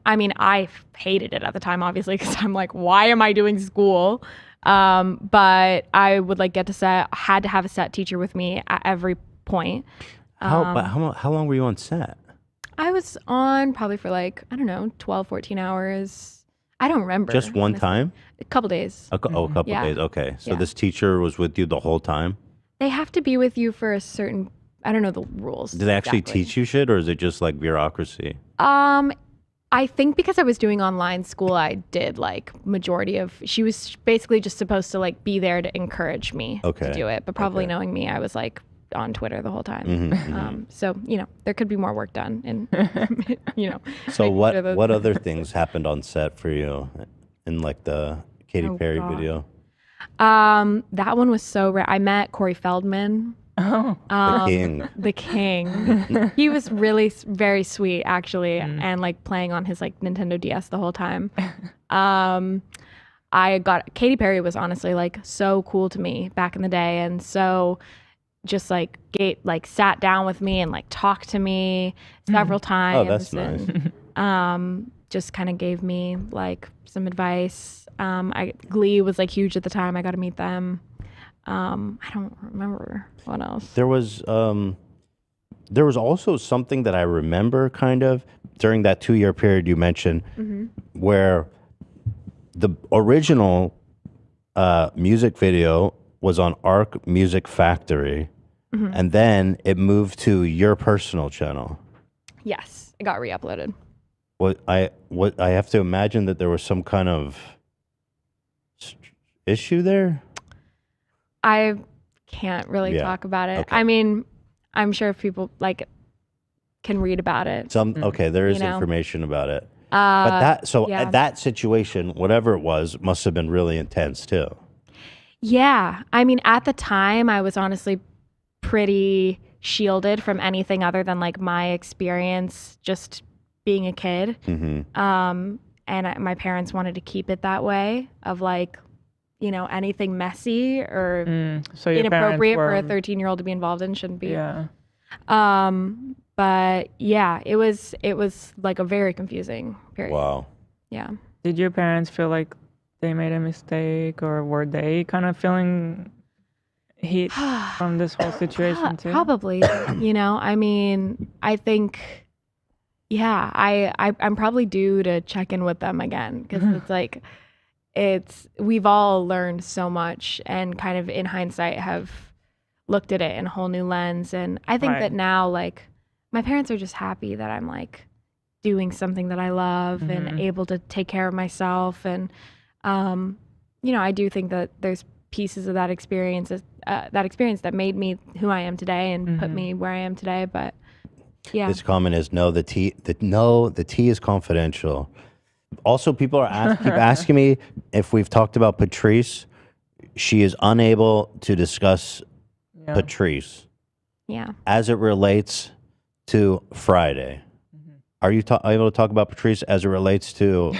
I mean, I hated it at the time, obviously, because I'm like, why am I doing school? But I would like get to set, had to have a set teacher with me at every point. how long were you on set? I was on probably for like, I don't know, 12, 14 hours. I don't remember. Just one honestly. time? A couple days. A couple Yeah. days. Okay, so Yeah. this teacher was with you the whole time. They have to be with you for a certain, I don't know the rules. Did they actually exactly. teach you shit, or is it just like bureaucracy? I think because I was doing online school, I did like majority of. She was basically just supposed to like be there to encourage me Okay. to do it. But probably Okay. knowing me, I was like on Twitter the whole time. Mm-hmm, So you know, there could be more work done, and you know. So making what sure those- what other things happened on set for you in like the Katy Oh, Perry God. video? That one was so rare. I met Corey Feldman. The king. The king. He was really very sweet, actually, and like playing on his like Nintendo DS the whole time. Katy Perry was honestly like so cool to me back in the day, and so just like sat down with me and like talked to me several times. Oh, that's nice. And, just kind of gave me like some advice. Glee was like huge at the time. I got to meet them. I don't remember what else. There was also something that I remember kind of during that 2-year period you mentioned, where the original music video was on Arc Music Factory, and then it moved to your personal channel. Yes, it got re-uploaded. What I have to imagine that there was some kind of issue there. I can't really Yeah, talk about it. okay. I mean, I'm sure if people like can read about it. Okay, there is You know? information about it. But yeah. that situation, whatever it was, must have been really intense too. Yeah. I mean, at the time, I was honestly pretty shielded from anything other than like my experience just being a kid. Mm-hmm. My parents wanted to keep it that way of like, anything messy or So your inappropriate for a parents 13-year-old to be involved in shouldn't be. Yeah. But yeah, it was like a very confusing period. Wow. Yeah. Did your parents feel like they made a mistake, or were they kind of feeling heat from this whole situation too? Probably. I mean, I think, yeah, I'm probably due to check in with them again, because it's like, we've all learned so much and kind of in hindsight have looked at it in a whole new lens. And I think that now, like, my parents are just happy that I'm like doing something that I love and able to take care of myself. And, I do think that there's pieces of that experience that made me who I am today and put me where I am today. But yeah. This comment is the tea is confidential. Also, people are keep asking me if we've talked about Patrice. She is unable to discuss Patrice as it relates to Friday. Are you able to talk about Patrice as it relates to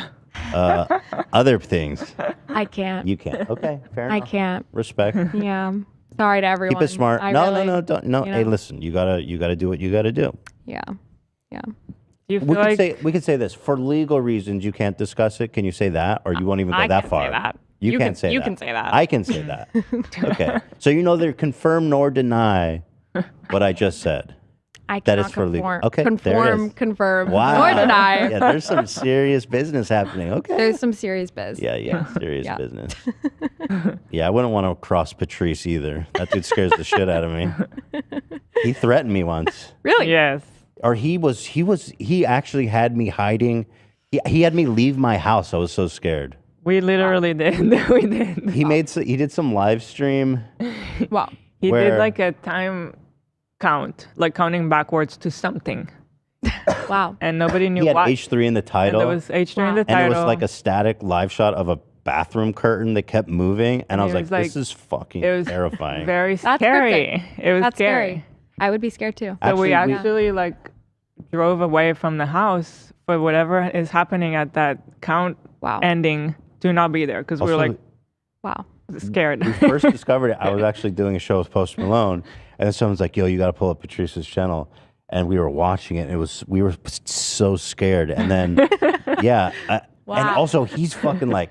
other things? I can't. You can't. Okay, fair enough. I can't. Respect. Yeah. Sorry to everyone. Keep it smart. No. Don't. No. You Hey, know? listen. You gotta do what you gotta do. Yeah. Do you feel We could say this for legal reasons. You can't discuss it. Can you say that, or you won't even go I that can't far? say that. You can't say that. You can say that. I can say that. Okay. So neither confirm nor deny what I just said. I That cannot is for legal. conform. Okay, there it is. Confirm, Wow. nor deny. Yeah, there's some serious business happening. Okay. There's some serious biz. Yeah, serious Yeah. business. Yeah, I wouldn't want to cross Patrice either. That dude scares the shit out of me. He threatened me once. Really? Yes. Or he actually had me hiding. He had me leave my house. I was so scared. We literally did. We did. He did some live stream. Wow. He Where- did like a time count, like counting backwards to something, Wow. and nobody knew He had what. H3 in the And title. there was H3 in the And title. it was like a static live shot of a bathroom curtain that kept moving. And I was it like, was like- this is fucking it was terrifying. very That's scary. It was That's scary. scary. I would be scared too. So we Actually, actually like drove away from the house for whatever is happening at that count Wow. ending to not be there, because we were Also, like Wow. scared. we first discovered it. I was actually doing a show with Post Malone. And then someone's like, yo, you got to pull up Patrice's channel. And we were watching it. And we were so scared. And then, yeah. And Wow. also, he's fucking like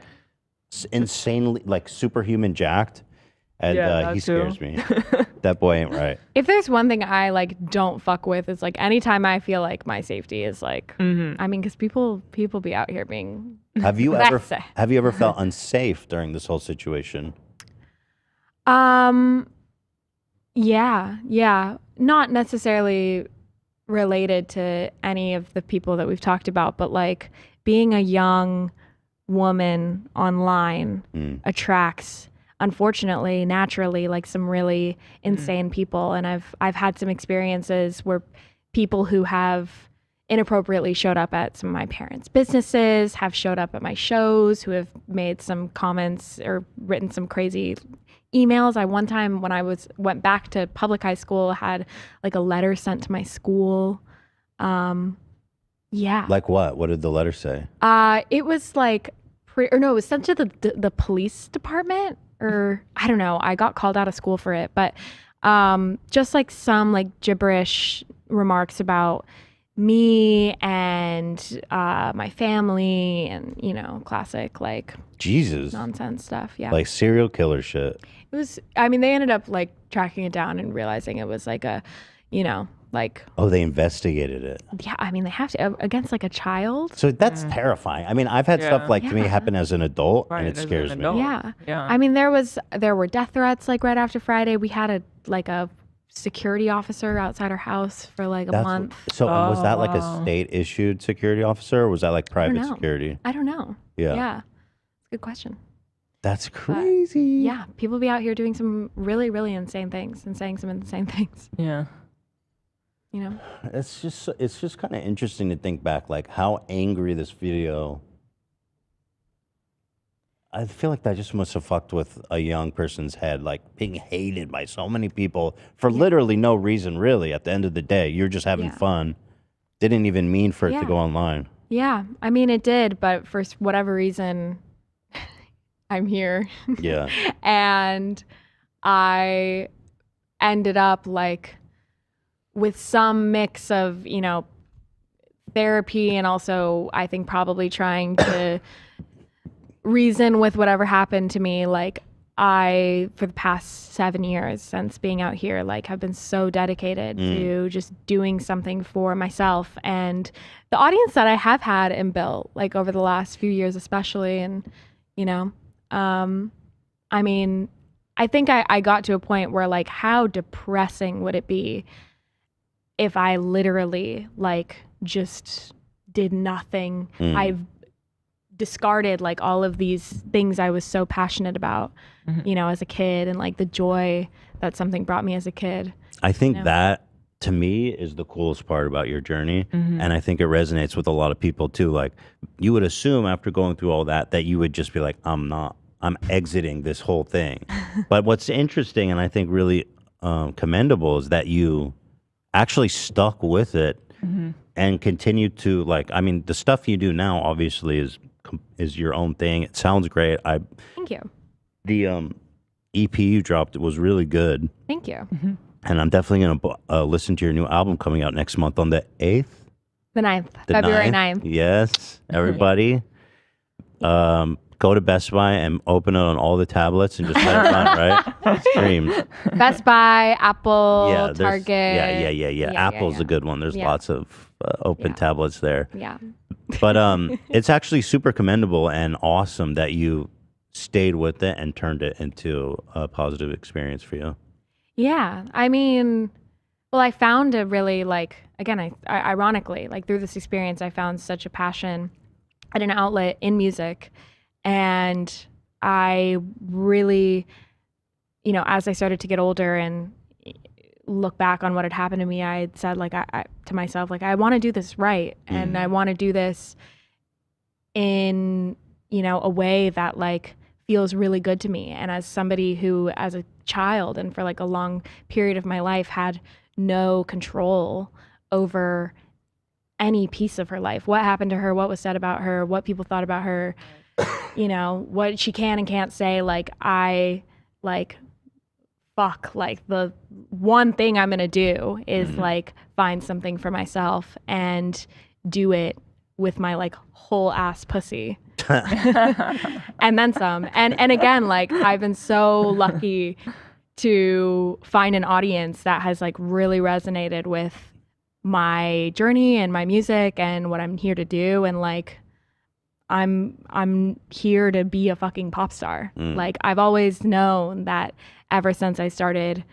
insanely, like superhuman jacked. And Yeah, he that too. scares me. That boy ain't right. If there's one thing I like don't fuck with, is like anytime I feel like my safety is like, I mean, because people be out here being. Have you That's ever felt unsafe during this whole situation? Yeah. Not necessarily related to any of the people that we've talked about, but like being a young woman online attracts, unfortunately, naturally, like some really insane people. And I've had some experiences where people who have inappropriately showed up at some of my parents' businesses, have showed up at my shows, who have made some comments or written some crazy emails. I one time when I went back to public high school, had like a letter sent to my school. Yeah. Like what? What did the letter say? It was like it was sent to the police department, or I don't know. I got called out of school for it, but just like some like gibberish remarks about me and my family, and classic like Jesus. nonsense stuff. Yeah. Like serial killer shit. It was, I mean, they ended up like tracking it down and realizing it was like a, like, Oh, they investigated it. yeah, I mean, they have to, against like a child. So that's terrifying. I mean, I've had stuff Yeah. like to me happen as an adult, Right, and it as an scares me. adult. Yeah. Yeah. I mean, there were death threats like right after Friday. We had a security officer outside our house for like a month. So was that like a wow. state issued security officer, or was that like private know. security? I don't know. Yeah. Yeah. It's a good question. That's crazy. Yeah. People be out here doing some really, really insane things and saying some insane things, Yeah. It's just kind of interesting to think back, like how angry this video. I feel like that just must have fucked with a young person's head, like being hated by so many people for literally no reason, really. At the end of the day, you're just having Yeah. fun. Didn't even mean for it to Yeah. go online. Yeah. I mean, it did, but for whatever reason, I'm here. Yeah. And I ended up like with some mix of, you know, therapy and also I think probably trying to reason with whatever happened to me. Like I, for the past 7 years since being out here, like have been so dedicated to just doing something for myself and the audience that I have had and built like over the last few years, especially. And, you know, I mean, I think I got to a point where like, how depressing would it be if I literally like just did nothing? I've discarded like all of these things I was so passionate about, you know, as a kid, and like the joy that something brought me as a kid. I think You know? that to me is the coolest part about your journey. And I think it resonates with a lot of people too. Like you would assume after going through all that you would just be like, I'm exiting this whole thing. But what's interesting and I think really commendable is that you actually stuck with it and continued to like, I mean, the stuff you do now obviously is your own thing. It sounds great. Thank you. The EP you dropped was really good. Thank you. And I'm definitely going to listen to your new album coming out next month on the 8th. The 9th, The February 9th. 9th. Yes, everybody. Go to Best Buy and open it on all the tablets and just let it run, right? Streams. Best Buy, Apple, Yeah, Target. Yeah. Apple's a good one. There's lots of open tablets there. Yeah. But it's actually super commendable and awesome that you stayed with it and turned it into a positive experience for you. Yeah. I mean, well, I found a really like, again, I ironically, like through this experience, I found such a passion and an outlet in music. And I really, you know, as I started to get older and look back on what had happened to me, I had said like I to myself, like, I want to do this right. And I want to do this in, you know, a way that like feels really good to me. And as somebody who, as a child and for like a long period of my life, had no control over any piece of her life, what happened to her, what was said about her, what people thought about her, you know, what she can and can't say, like I like fuck, like the one thing I'm gonna do is like find something for myself and do it with my like whole ass pussy. And then some. And again, like I've been so lucky to find an audience that has like really resonated with my journey and my music and what I'm here to do. And like I'm here to be a fucking pop star. Like I've always known that ever since I started,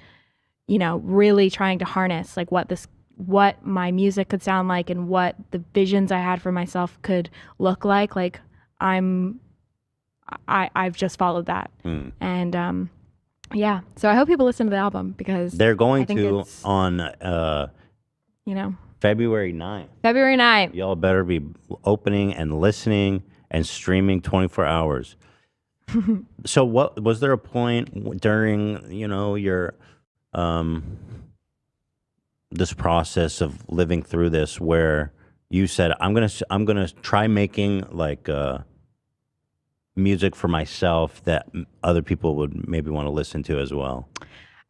you know, really trying to harness like what my music could sound like and what the visions I had for myself could look like I've just followed that. And yeah, so I hope people listen to the album because they're going to on you know, February 9th. February 9th. Y'all better be opening and listening and streaming 24 hours. So what was there a point during, you know, your this process of living through this where you said I'm going to try making like music for myself that other people would maybe want to listen to as well?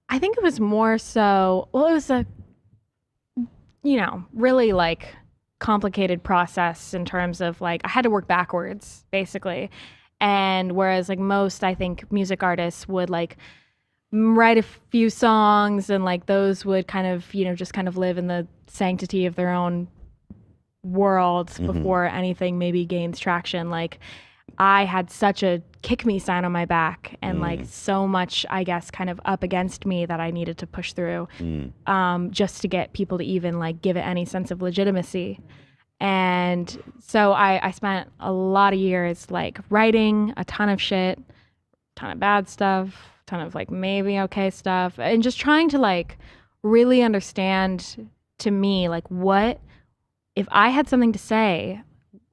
I think it was more so, well, it was a, you know, really like complicated process in terms of like, I had to work backwards basically. And whereas like most, I think music artists would like write a few songs and like those would kind of, you know, just kind of live in the sanctity of their own worlds before anything maybe gains traction. Like I had such a kick me sign on my back and like so much, I guess, kind of up against me that I needed to push through just to get people to even like give it any sense of legitimacy. And so I spent a lot of years like writing a ton of shit, ton of bad stuff, ton of like maybe okay stuff, and just trying to like really understand to me like what if I had something to say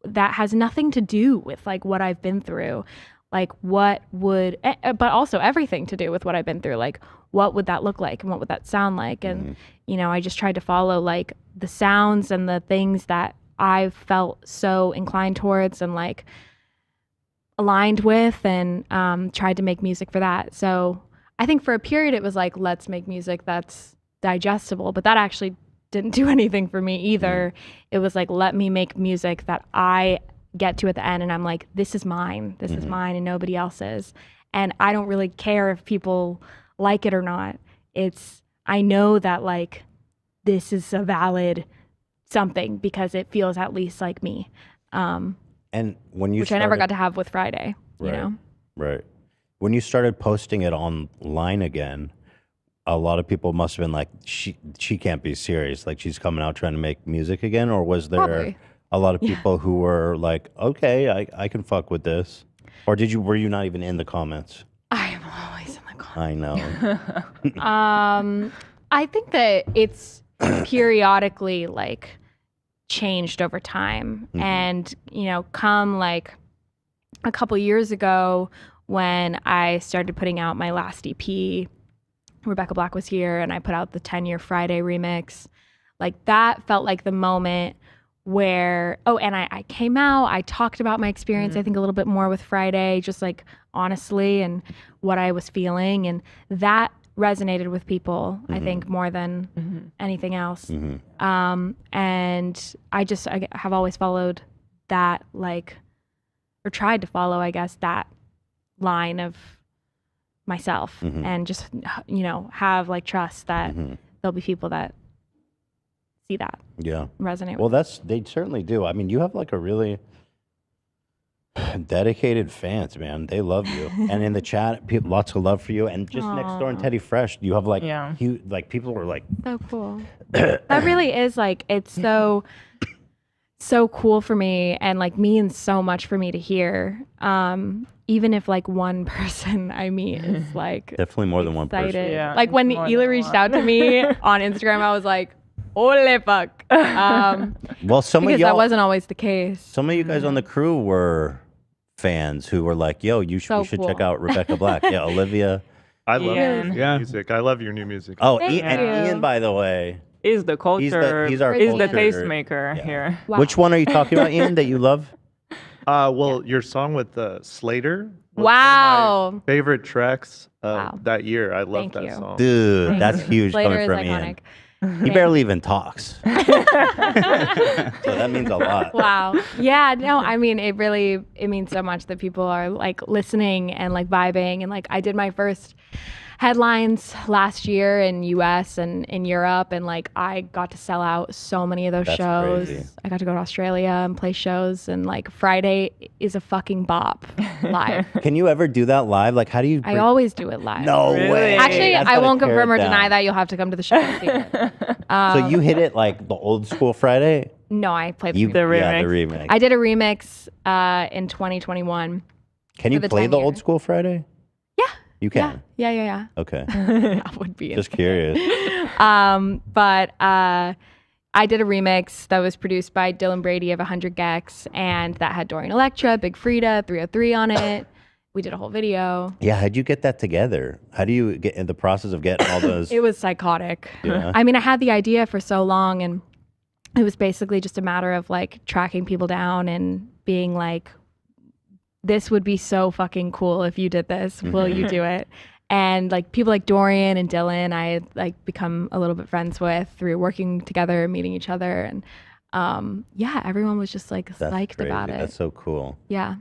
that has nothing to do with like what I've been through, like what would, but also everything to do with what I've been through, like what would that look like and what would that sound like? And, you know, I just tried to follow like the sounds and the things that I felt so inclined towards and like aligned with, and tried to make music for that. So I think for a period it was like, let's make music that's digestible, but that actually didn't do anything for me either. It was like, let me make music that I get to at the end and I'm like, this is mine. This is mine and nobody else's. And I don't really care if people like it or not. I know that like this is a valid something because it feels at least like me. And when you which I never got to have with Friday, you know? Right. When you started posting it online again, a lot of people must have been like, she can't be serious. Like she's coming out trying to make music again. Or was there Probably. a lot of people who were like, okay, I can fuck with this? Or were you not even in the comments? I'm always in the comments. I know. I think that it's periodically like changed over time. And, you know, come like a couple years ago when I started putting out my last EP, Rebecca Black was here and I put out the 10-year Friday remix. Like that felt like the moment where, and I came out, I talked about my experience, I think a little bit more with Friday, just like honestly and what I was feeling. And that resonated with people, I think, more than anything else. And I have always followed that, like, or tried to follow, I guess, that line of myself and just, you know, have like trust that there'll be people that see that. Yeah. Resonate Well, with. they certainly do. I mean, you have like a really dedicated fans, man. They love you. And in the chat, lots of love for you. And just next door in Teddy Fresh, you have like, like people were like, so cool. That really is like, it's so cool for me and like means so much for me to hear. Even if like one person I meet is like definitely more than one person. Yeah, like when Hila reached out to me on Instagram, I was like, holy fuck. Well, some because of y'all, that wasn't always the case. some of you guys on the crew were fans who were like, yo, we should check cool. out Rebecca Black. Yeah, Olivia. I love Ian. your Yeah. music. I love your new music. Oh, Thank and you. Ian, by the way. Is the culture. He's our is the culture. tastemaker here. Wow. Which one are you talking about, Ian, that you love? Well, your song with Slater. Was Wow. One of my favorite tracks Wow. that year. I love Thank that you. song. Dude, that's huge Slater coming is from iconic. Ian. He barely even talks. So that means a lot. Wow. Yeah, no, I mean, it means so much that people are like listening and like vibing. And like I did my first headlines last year in US and in Europe, and like I got to sell out so many of those That's shows. crazy. I got to go to Australia and play shows, and like Friday is a fucking bop live. Can you ever do that live? Like, how do you? I always do it live. No Really? way. Actually, That's I gotta won't tear confirm it or deny down. that. You'll have to come to the show and see it. So you hit it like the old school Friday? No, I played the You, remix. yeah, the remix. remix. I did a remix in 2021. Can you for the play the 10 old year. school Friday? Yeah. You can. Yeah. Okay. That would be Just insane. curious. But I did a remix that was produced by Dylan Brady of 100 Gex, and that had Dorian Electra, Big Frida, 303 on it. We did a whole video. Yeah, how'd you get that together? How do you get in the process of getting all those? It was psychotic. Yeah. I mean, I had the idea for so long, and it was basically just a matter of like tracking people down and being like, this would be so fucking cool if you did this. Will you do it? And like people like Dorian and Dylan, I had like become a little bit friends with through working together, meeting each other. And yeah, everyone was just like That's psyched crazy. about it. That's so cool. Yeah.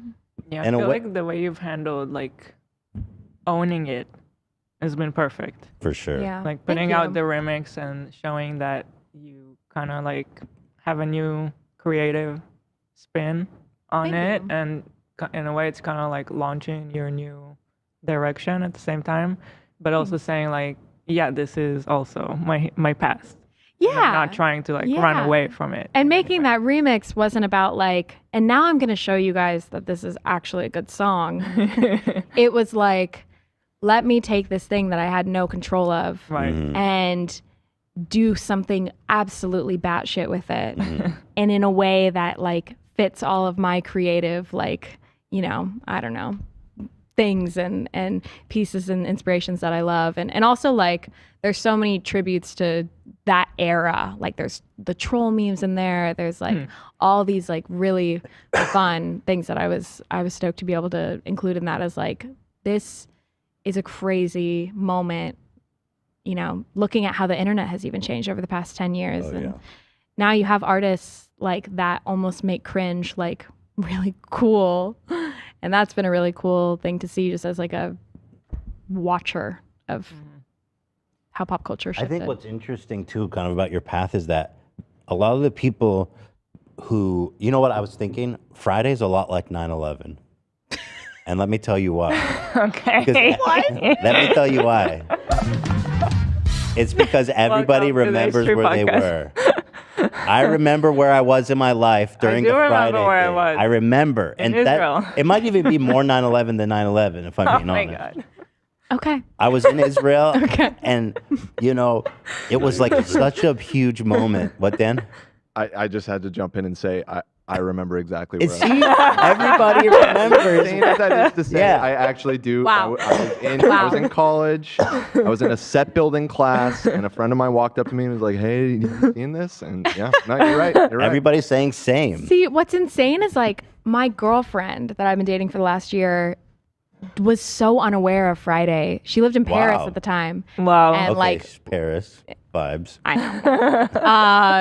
Yeah, And I feel what- like the way you've handled like owning it has been perfect. For sure. Yeah. Like Thank putting you. out the remix and showing that you kind of like have a new creative spin on Thank it, you. and in a way it's kind of like launching your new direction at the same time, but also saying like, yeah, this is also my past. And I'm Yeah. not trying to like run Yeah. away from it. And making that remix wasn't about like, and now I'm going to show you guys that this is actually a good song. It was like, let me take this thing that I had no control of Right. and do something absolutely batshit with it. And in a way that like fits all of my creative, like, you know, I don't know, things and pieces and inspirations that I love. And also like, there's so many tributes to that era. Like there's the troll memes in there. There's like all these like really fun things that I was stoked to be able to include in that as like, this is a crazy moment, you know, looking at how the internet has even changed over the past 10 years. And now you have artists like that almost make cringe like really cool. And that's been a really cool thing to see just as like a watcher of how pop culture shifted. I think what's interesting too, kind of about your path, is that a lot of the people who, you know what I was thinking? Friday's a lot like 9/11. And let me tell you why. Okay. Let me tell you why. It's because everybody Welcome to the remembers History where they Podcast. were. I remember where I was in my life during do the Friday remember where I thing. was. I remember. In Israel. That it might even be more 9/11 than 9/11, if I'm being Oh my honest. God. Okay. I was in Israel, and you know, it was like such a huge moment. What, Dan? I just had to jump in and say I remember exactly where It's I was. everybody remembers. Same as that is to say, Yeah. I actually do. Wow. I was in college. I was in a set building class, and a friend of mine walked up to me and was like, "Hey, you seen this?" And yeah, no, you're right. You're right. Everybody's saying same. See, what's insane is like my girlfriend that I've been dating for the last year was so unaware of Friday. She lived in Paris Wow. at the time. Wow. And Okay, like, Paris vibes. I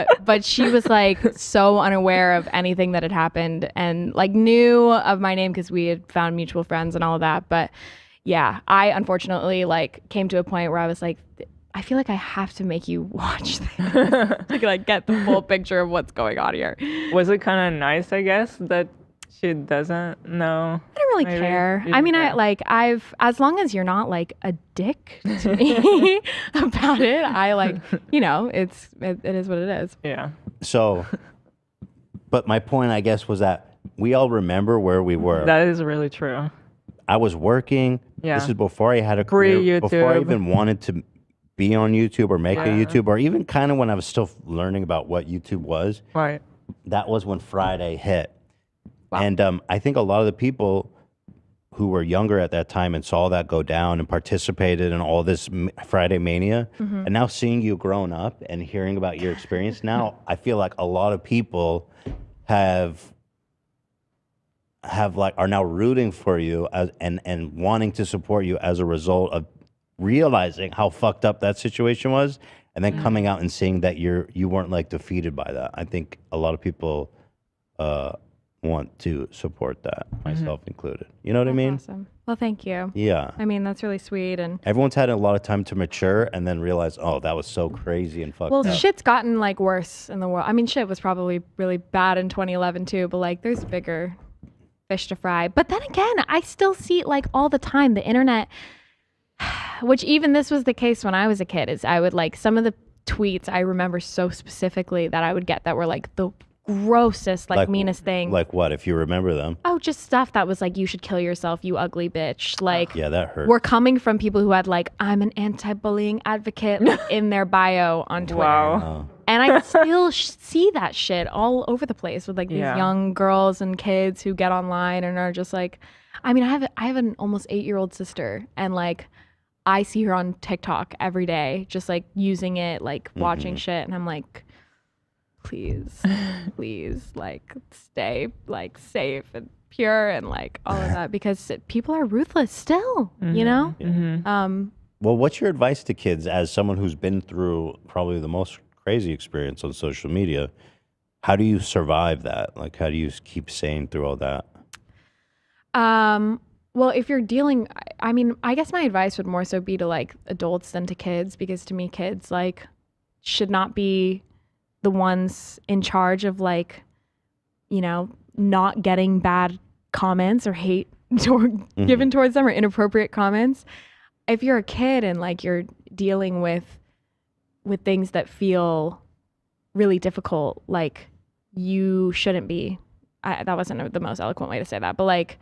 know. But she was like so unaware of anything that had happened and like knew of my name because we had found mutual friends and all of that. But yeah, I unfortunately like came to a point where I was like, I feel like I have to make you watch this to like get the full picture of what's going on here. Was it kind of nice, I guess, that she doesn't know? I don't really Maybe. care. You I mean, didn't care. as long as you're not like a dick to me about it, I like, you know, it is what it is. Yeah. So, but my point, I guess, was that we all remember where we were. That is really true. I was working. Yeah. This is before I had a career. Before I Pre-YouTube. even wanted to be on YouTube or make a Yeah. YouTube, or even kind of when I was still learning about what YouTube was. Right. That was when Friday hit. And I think a lot of the people who were younger at that time and saw that go down and participated in all this Friday mania, and now seeing you grown up and hearing about your experience now, I feel like a lot of people are now rooting for you and wanting to support you as a result of realizing how fucked up that situation was, and then coming out and seeing that you weren't like defeated by that. I think a lot of people want to support that, myself included. You know what I mean? Awesome. Well, thank you. Yeah. I mean, that's really sweet. And Everyone's had a lot of time to mature and then realize, oh, that was so crazy and fucked well, up. shit's gotten like worse in the world. I mean, shit was probably really bad in 2011 too, but like there's bigger fish to fry. But then again, I still see it like all the time. The internet, which even this was the case when I was a kid, is I would like some of the tweets I remember so specifically that I would get that were like the grossest, like meanest thing. Like what, if you remember them? Oh, just stuff that was like, you should kill yourself, you ugly bitch. Like, Yeah, that hurt. we're coming from people who had like, I'm an anti-bullying advocate like, in their bio on Twitter. Wow. And I still see that shit all over the place with like these Yeah. young girls and kids who get online and are just like, I mean, I have an almost 8-year-old sister, and like I see her on TikTok every day, just like using it, like watching shit, and I'm like, please, like stay like safe and pure and like all of that, because people are ruthless still, you know? Well, what's your advice to kids as someone who's been through probably the most crazy experience on social media? How do you survive that? Like, how do you keep sane through all that? Well, if you're dealing, I mean, I guess my advice would more so be to like adults than to kids, because to me, kids like should not be the ones in charge of like, you know, not getting bad comments or hate given towards them or inappropriate comments. If you're a kid and like you're dealing with things that feel really difficult, like you shouldn't be. That wasn't the most eloquent way to say that, but like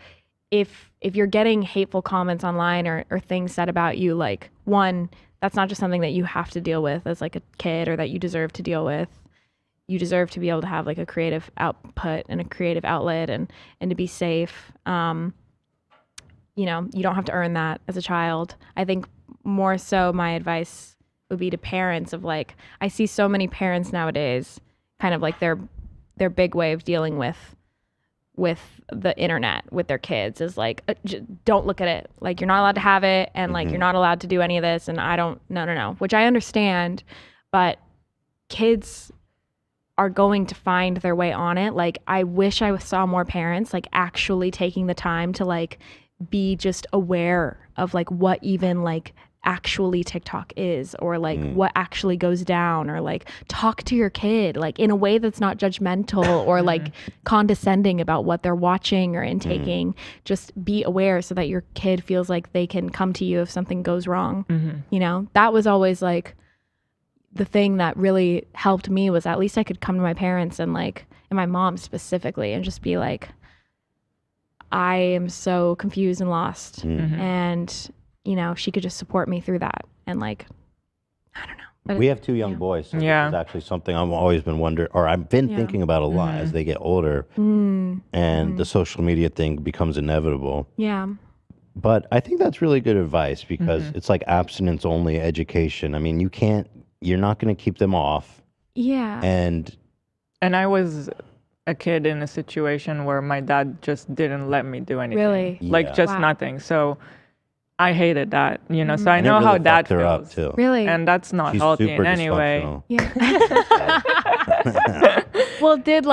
if you're getting hateful comments online or things said about you, like, one, that's not just something that you have to deal with as like a kid or that you deserve to deal with. You deserve to be able to have like a creative output and a creative outlet and to be safe. You know, you don't have to earn that as a child. I think more so my advice would be to parents of like, I see so many parents nowadays kind of like their big way of dealing with the internet with their kids is like, don't look at it. Like, you're not allowed to have it. And like, you're not allowed to do any of this. And no, which I understand, but kids are going to find their way on it. Like, I wish I saw more parents like actually taking the time to like be just aware of like what even like actually TikTok is, or like what actually goes down, or like talk to your kid like in a way that's not judgmental or like condescending about what they're watching or intaking. Just be aware so that your kid feels like they can come to you if something goes wrong. You know, that was always like the thing that really helped me, was at least I could come to my parents and like, and my mom specifically, and just be like, I am so confused and lost. And you know, she could just support me through that. And like, I don't know. But we have 2 young boys. So this is actually something I've always been wondering, or I've been thinking about a lot as they get older, and the social media thing becomes inevitable. Yeah. But I think that's really good advice, because it's like abstinence only education. I mean, you're not going to keep them off. Yeah. And I was a kid in a situation where my dad just didn't let me do anything. Really? Like, just nothing. So I hated that, you know. So I know really how that fucked her up, feels. too. Really? And that's not She's healthy super in any way. dysfunctional. Yeah. Well, did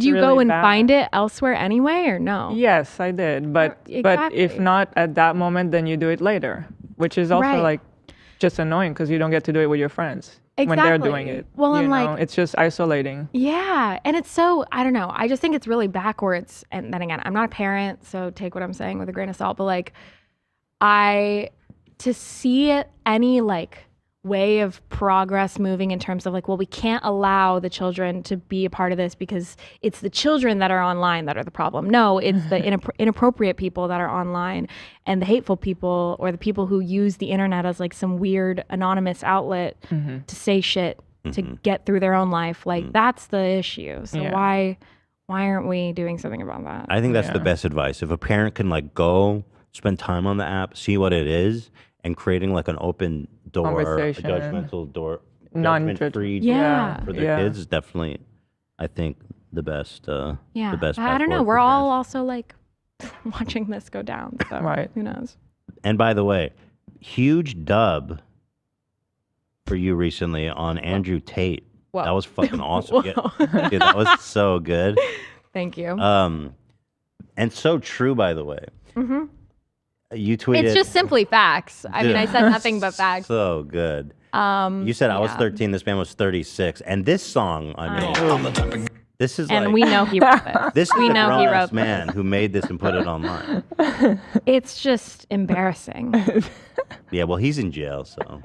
you go really and bad. find it elsewhere anyway, or no? Yes, I did. But if not at that moment, then you do it later, which is also like just annoying, because you don't get to do it with your friends when they're doing it. Well, and know? like, it's just isolating. Yeah. And it's so, I don't know. I just think it's really backwards. And then again, I'm not a parent, so take what I'm saying with a grain of salt. But like, to see it, any like way of progress moving in terms of like, well, we can't allow the children to be a part of this because it's the children that are online that are the problem. No, it's the inappropriate people that are online, and the hateful people, or the people who use the internet as like some weird anonymous outlet to say shit to get through their own life. Like, that's the issue. So why aren't we doing something about that? I think that's the best advice. If a parent can like go spend time on the app, see what it is, and creating like an open door, a judgmental door, judgment-free door for their kids is definitely, I think, the best. The best. I don't know. We're all also like watching this go down. So who knows? And by the way, huge dub for you recently on Andrew Tate. Whoa. That was fucking awesome. Dude, that was so good. Thank you. And so true, by the way. You tweeted. It's just simply facts. I mean, I said nothing but facts. So good. You said I was 13. This man was 36. And this song, I mean, this is and like, we know he wrote it. This is we a know he wrote man who made this and put it online. It's just embarrassing. Yeah, well, he's in jail, so.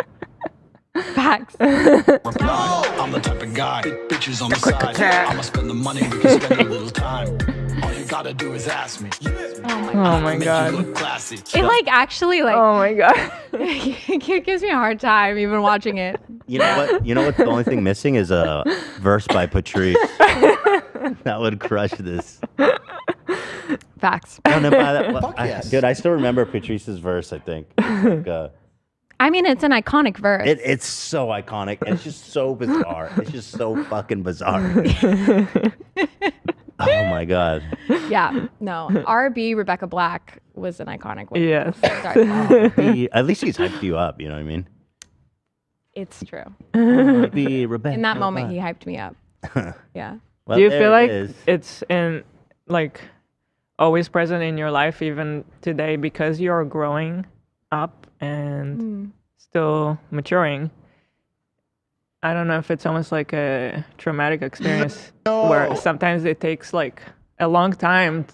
Facts. I'm the type of guy, bitches on the side. I'ma spend the money, we can spend a little time. All you gotta do is ask me. Oh my god. It like actually like. Oh my god. It gives me a hard time even watching it. You know what? You know what? The only thing missing is a verse by Patrice. That would crush this. Facts. No, by that, dude, I still remember Patrice's verse. I think. Like, I mean, it's an iconic verse. It's so iconic. It's just so bizarre. It's just so fucking bizarre. Oh my god. Yeah. No. R.B. Rebecca Black was an iconic one. Yes. At least he's hyped you up. You know what I mean? It's true. Rebecca In that moment, he hyped me up. Yeah. Well, Do you feel like it's in like always present in your life even today because you're growing up and still maturing? I don't know if it's almost like a traumatic experience where sometimes it takes like a long time,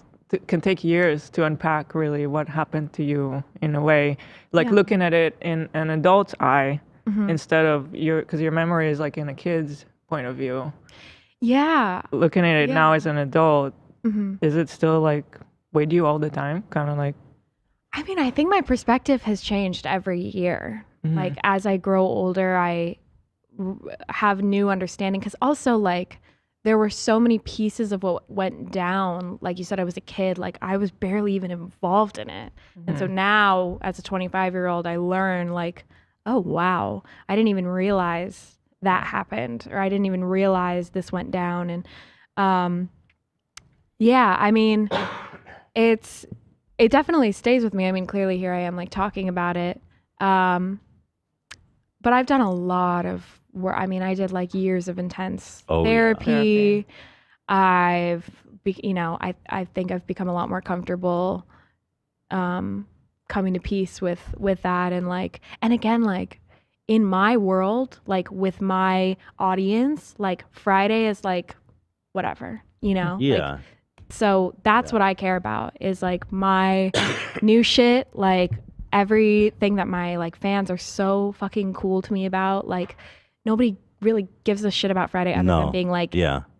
can take years to unpack really what happened to you in a way, like looking at it in an adult's eye instead of because your memory is like in a kid's point of view. Yeah. Looking at it now as an adult, is it still like with you all the time? Kind of like. I mean, I think my perspective has changed every year. Like as I grow older, I have new understanding, because also like there were so many pieces of what went down. Like you said, I was a kid, like I was barely even involved in it. And so now as a 25-year-old, I learn like oh wow, I didn't even realize that happened, or I didn't even realize this went down. And yeah, I mean, it definitely stays with me. I mean, clearly here I am like talking about it. But I've done a lot of work. I mean, I did like years of intense therapy. I think I've become a lot more comfortable coming to peace with that. And again, like in my world, like with my audience, like Friday is like whatever, Yeah. Like, so that's what I care about is like my new shit, like everything that my like fans are so fucking cool to me about. Like nobody really gives a shit about Friday other than being like,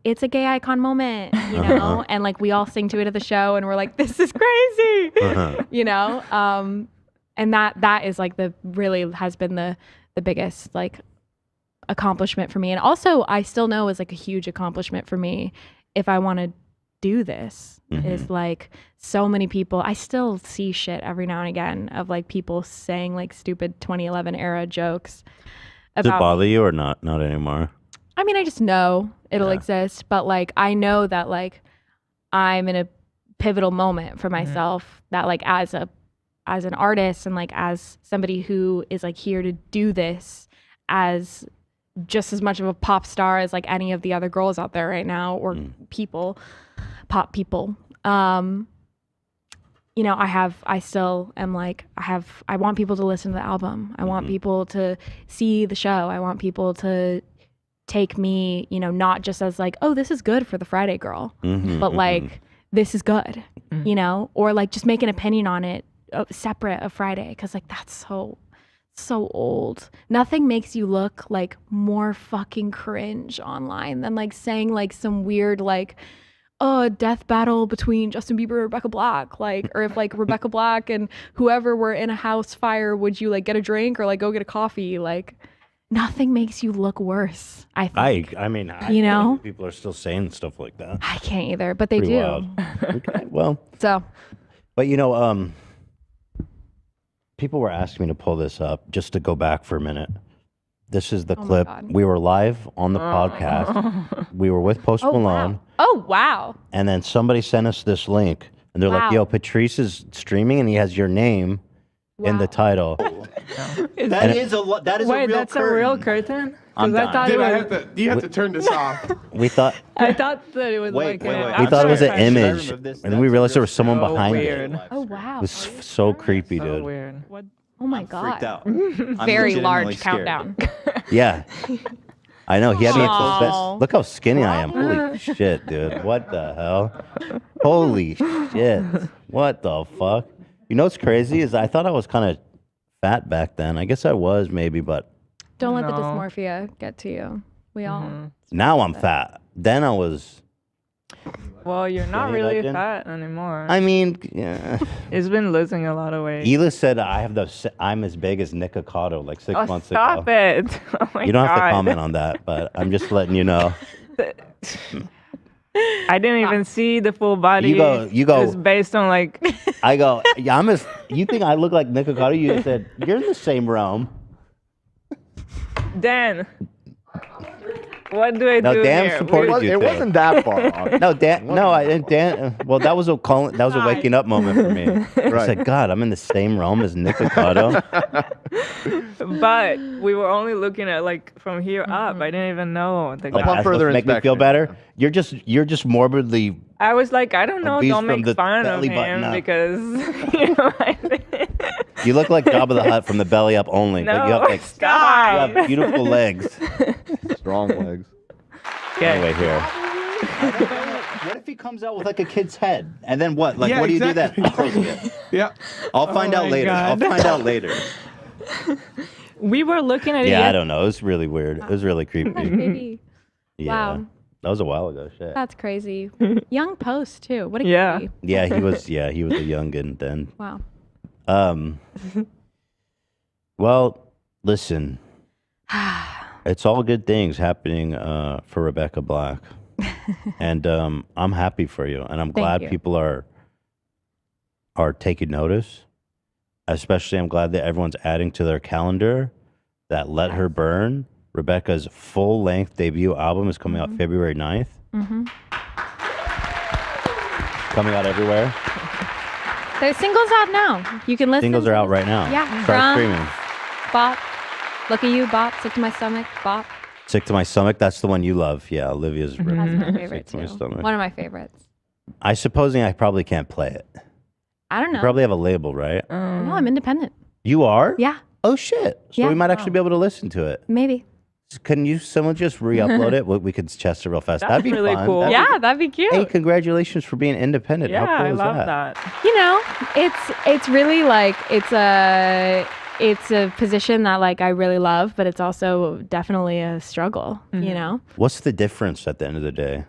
it's a gay icon moment, and like we all sing to it at the show and we're like, this is crazy, and that is like the really has been the biggest like accomplishment for me. And also I still know is like a huge accomplishment for me if I want to do this is like so many people. I still see shit every now and again of like people saying like stupid 2011 era jokes. Does it bother you or not? Not anymore. I mean, I just know it'll exist, but like I know that like I'm in a pivotal moment for myself that like as an artist and like as somebody who is like here to do this as just as much of a pop star as like any of the other girls out there right now or pop people. I still am like, I want people to listen to the album. I want people to see the show. I want people to take me, not just as like, oh, this is good for the Friday girl, but like, this is good, or like just make an opinion on it separate of Friday. Cause like, that's so old. Nothing makes you look like more fucking cringe online than like saying like some weird like, oh, death battle between Justin Bieber and Rebecca Black, like, or if like Rebecca Black and whoever were in a house fire, would you like get a drink or like go get a coffee? Like, nothing makes you look worse. I think. I mean, think people are still saying stuff like that. I can't either, but they Pretty do. Wild. Okay, well, so, but people were asking me to pull this up just to go back for a minute. This is the clip. We were live on the podcast. We were with Post Malone. Wow. Oh, wow. And then somebody sent us this link. And they're like, yo, Patrice is streaming and he has your name in the title. That is a real that's curtain. a real curtain? I'm I thought You have to turn this off. We thought... I thought that it was We thought it was an image. And then we realized there was someone behind weird. it. Oh, wow. It was so creepy, So dude. weird. What? Oh my God. Freaked out. I'm Very legitimately large scared. countdown. Yeah. I know. He had me Aw. Look how skinny I am. Holy shit, dude. What the hell? Holy shit. What the fuck? You know what's crazy is I thought I was kind of fat back then. I guess I was maybe, but Don't let the dysmorphia get to you. We all. now I'm fat. Then I was... Well, you're not Skinny really legend? fat anymore. I mean, yeah. It's been losing a lot of weight. Ela said I'm as big as Nick Ocado like 6 months Stop ago. it. Oh my You don't have to God. comment on that, but I'm just letting you know. I didn't even see the full body. You go. It's based on like. I go, yeah, you think I look like Nick Ocado? You said, you're in the same realm. Dan. What do I No, do Dan here? supported you It too. wasn't that far off. No, Dan. No, I didn't. Dan. Well, that was a waking up moment for me. I said, God, I'm in the same realm as Nick Ocado. But we were only looking at like from here up. I didn't even know the Upon guy. That's further supposed to make me feel inspection. better. You're just morbidly. I was like, I don't know, Obese don't from make the fun of belly button him up. because you know what I mean? You look like Jabba the Hutt from the belly up only, but you have like stop. you have beautiful legs. Strong legs. Anyway, here. What if he comes out with like a kid's head, and then what? Like, Yeah, what do you exactly. do then? Yeah. I'll find out my later. God. I'll find out later. We were looking at it. Yeah, I don't know. It was really weird. It was really creepy. Baby. Yeah. Wow. That was a while ago. Shit. That's crazy. Young Post too. What a Yeah. cutie. Yeah, he was. Yeah, he was a youngin then. Wow. Well, listen. It's all good things happening for Rebecca Black, and I'm happy for you, and I'm glad you. people are taking notice. Especially, I'm glad that everyone's adding to their calendar that Let Her Burn, Rebecca's full-length debut album, is coming out February 9th. Coming out everywhere. There's singles out now. You can listen. Singles are out right now. Yeah. Start streaming. Bop. Look at You, Bop. Sick to My Stomach, Bop. Sick to My Stomach, that's the one you love. Yeah, Olivia's That's my favorite Sick to My too. Stomach. One of my favorites. I supposing I probably can't play it. I don't You know. probably have a label, right? No, I'm independent. You are? Yeah, Oh, shit. So Yeah. we might actually be able to listen to it. maybe. Can someone just re-upload it? We could test it real fast. That'd be really fun. cool. That'd be- Yeah, that'd be cute. Hey, congratulations for being independent. Yeah, How cool I is love that? that. You know, it's really like it's a position that like I really love, but it's also definitely a struggle. You know. What's the difference at the end of the day?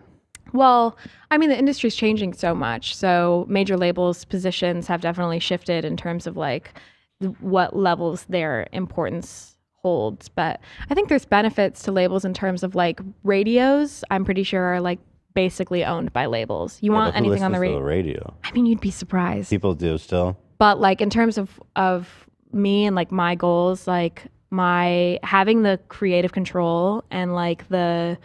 Well, I mean, the industry's changing so much. So major labels' positions have definitely shifted in terms of like what levels their importance holds. But I think there's benefits to labels in terms of like radios. I'm pretty sure are like basically owned by labels. You want But who anything on the listens to radio? radio? I mean, you'd be surprised. People do still. But like in terms of me and like my goals, like my having the creative control and like the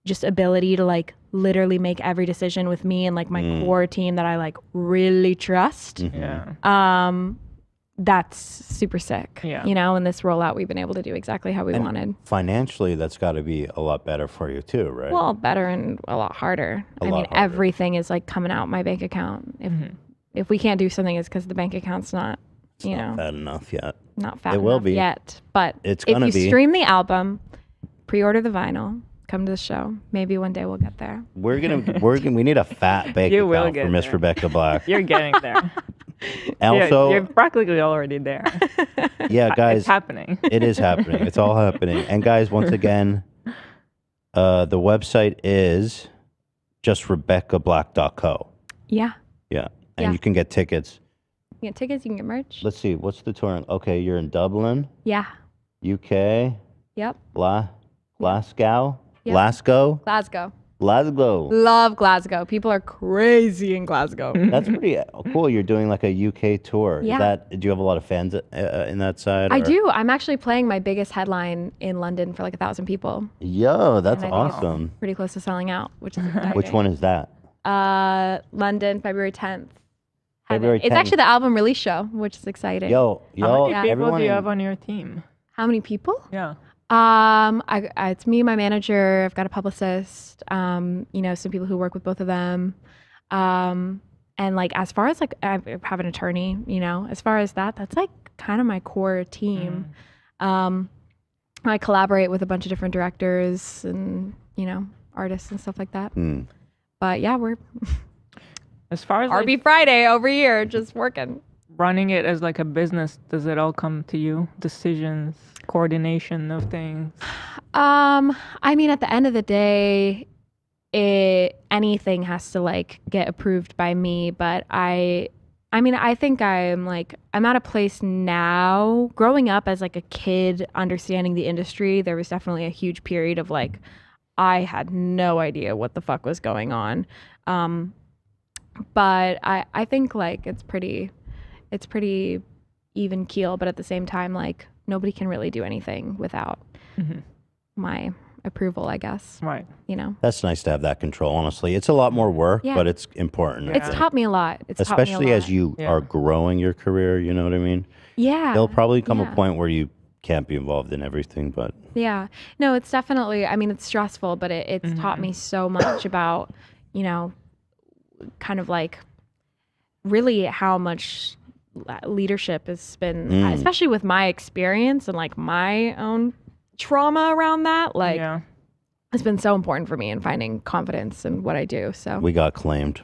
just ability to like literally make every decision with me and like my core team that I like really trust. Yeah. That's super sick. Yeah. You know, in this rollout we've been able to do exactly how we wanted. Financially, that's got to be a lot better for you too, right? Well, better and a lot harder. I lot mean, harder. everything is like coming out my bank account. If we can't do something, it's because the bank account's not, you know, Not bad enough yet. not fat It will enough be. yet. But It's if gonna you be. stream the album, pre-order the vinyl, come to the show. Maybe one day we'll get there. We need a fat bank You will account get for Miss there. Rebecca Black. You're getting there. Also, you're practically already there. yeah, guys, It's happening. it is happening. It's all happening. And guys, once again, the website is just RebeccaBlack.co. Yeah. Yeah. And Yeah. you can get tickets. You can get tickets, you can get merch. Let's see, what's the touring? Okay, you're in Dublin, Yeah. UK, Yep. Glasgow, Yep. Glasgow, Glasgow. Glasgow. Love Glasgow. People are crazy in Glasgow. That's pretty cool. You're doing like a UK tour. Yeah. Do you have a lot of fans in that side? I or- do. I'm actually playing my biggest headline in London for like 1,000 people. Yo, that's And I think it's awesome. Pretty close to selling out, which is exciting. Which one is that? London, February 10th. February It's 10th. actually the album release show, which is exciting. Yo, How many people everyone do you in- have on your team? How many people? Yeah. It's me, my manager. I've got a publicist. You know, some people who work with both of them. And like, as far as like, I have an attorney. You know, as far as that's like kind of my core team. I collaborate with a bunch of different directors and artists and stuff like that. But yeah, we're As far as RB Friday over here, just working. running it as like a business, does it all come to you? Decisions, coordination of things. I mean, at the end of the day, anything has to like get approved by me. But I mean, I think I'm at a place now. Growing up as like a kid, understanding the industry, there was definitely a huge period of like, I had no idea what the fuck was going on. But I think like it's pretty even keel. But at the same time, like nobody can really do anything without my approval, I guess. Right. That's nice to have that control, honestly. It's a lot more work, Yeah. but it's important. I It's think. taught me a lot. Especially as you Yeah. are growing your career, you know what I mean? Yeah. There'll probably come yeah. a point where you can't be involved in everything, but Yeah. No, it's definitely, I mean, it's stressful, but it's taught me so much about, kind of like really how much leadership has been, especially with my experience and like my own trauma around that. Like, Yeah. it's been so important for me in finding confidence in what I do. So, we got claimed.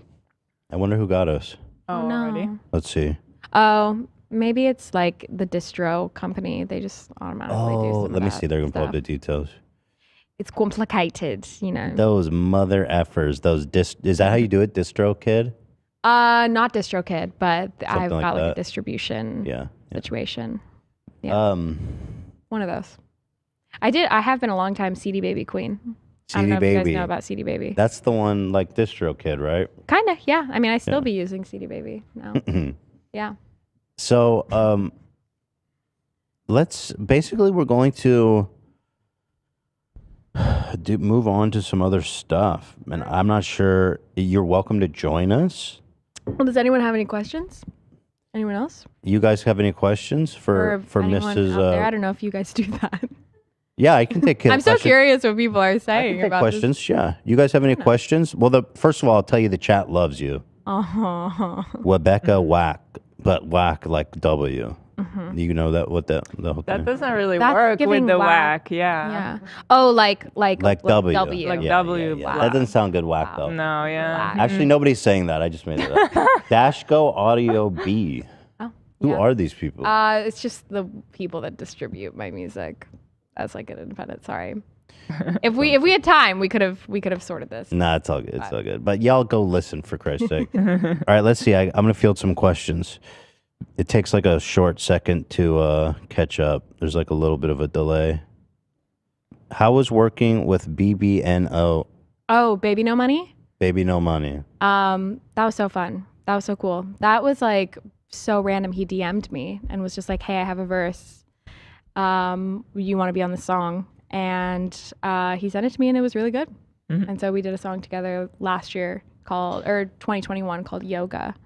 I wonder who got us. Oh, already? Let's see. Oh, maybe it's like the distro company. They just automatically do Oh, some let me of see. that They're going to pull up stuff. the details. It's complicated, Those mother effers. Is that how you do it? Distro kid? Not DistroKid, but I've like got like that. a distribution Yeah. situation. Yeah. One of those. I have been a long time CD Baby queen. I don't CD know if you guys Baby. know about CD Baby. That's the one like Distro Kid, right? Kind of, yeah. I mean, I still be using CD Baby now. Yeah. So, we're going to move on to some other stuff, and I'm not sure. You're welcome to join us. Well, does anyone have any questions? Anyone else? You guys have any questions for anyone Mrs. out there? I don't know if you guys do that. Yeah, I can take. I'm so curious what people are saying take about questions. this. Yeah, you guys have any questions? Well, first of all, I'll tell you the chat loves you. Rebecca Whack, but whack like W. You know that what the whole That thing? doesn't really That's work with giving the whack. whack. Yeah. Yeah. Oh, like W. Like Yeah, W. yeah. That doesn't sound good. Whack though. No, yeah. Actually, nobody's saying that. I just made it up. Dashco Audio B. Who yeah. are these people? It's just the people that distribute my music as like an independent. Sorry. If we had time, we could have sorted this. Nah, it's all good. It's all good. But y'all go listen for Christ's sake. All right, let's see. I'm gonna field some questions. It takes like a short second to catch up. There's like a little bit of a delay. How was working with BBNO? Oh, Baby No Money? Baby No Money. That was so fun. That was so cool. That was like so random. He DM'd me and was just like, "Hey, I have a verse. You want to be on the song?" And he sent it to me, and it was really good. And so we did a song together last year 2021 called Yoga.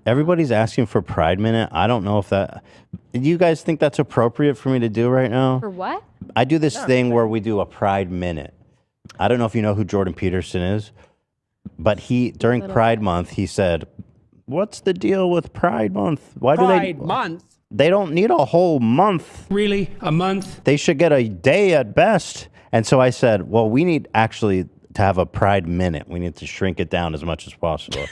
Everybody's asking for Pride Minute. I don't know if that. Do you guys think that's appropriate for me to do right now? For what? I do this thing where we do a Pride Minute. I don't know if you know who Jordan Peterson is, but during Pride Month, he said, "What's the deal with Pride Month? Why do they Pride Month? They don't need a whole month. Really? A month? They should get a day at best." And so I said, well, we need actually to have a Pride Minute. We need to shrink it down as much as possible.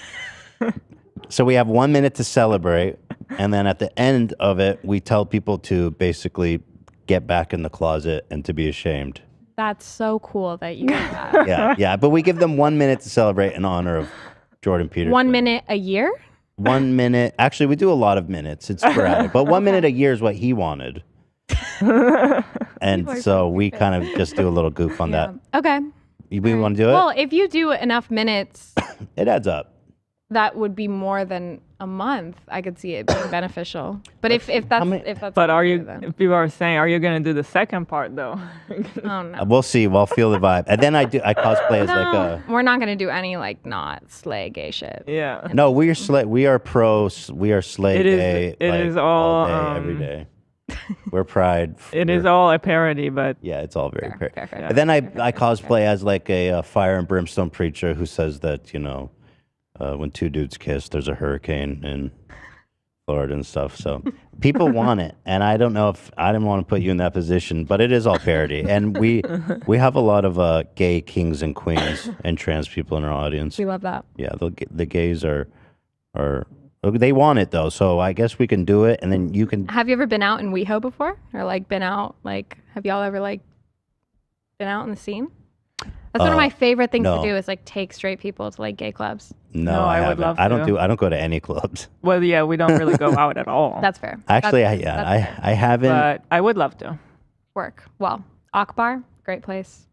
So we have 1 minute to celebrate. And then at the end of it, we tell people to basically get back in the closet and to be ashamed. That's so cool that you did that. Yeah. But we give them 1 minute to celebrate in honor of Jordan Peterson. 1 minute a year? 1 minute. Actually, we do a lot of minutes. It's sporadic. But 1 minute a year is what he wanted. And so we kind of just do a little goof on that. Okay. We want to do it? Well, if you do enough minutes, it adds up. That would be more than a month. I could see it being beneficial. But if that's But are you? If people are saying, are you gonna do the second part though? Oh no. We'll see. We'll feel the vibe. And then I cosplay as like a. We're not gonna do any like not slay gay shit. Yeah. No, we are slay. We are pro. We are slay It is- gay. it like, is all, day, every day. We're Pride. It is all a parody, but yeah, it's all very fair. And then I cosplay as like a fire and brimstone preacher who says that when two dudes kiss, there's a hurricane in Florida and stuff. So people want it, and I don't know if I didn't want to put you in that position, but it is all parody, and we have a lot of gay kings and queens and trans people in our audience. We love that. Yeah, the gays are they want it though, so I guess we can do it, and then you can. Have you ever been out in WeHo before, or like been out? Like, have y'all ever like been out in the scene? That's one of my favorite things to do is like take straight people to like gay clubs. No, I would love to. I don't go to any clubs. Well, yeah, we don't really go out at all. That's fair. Actually, that's fair. I haven't. But I would love to. Work well. Akbar, great place.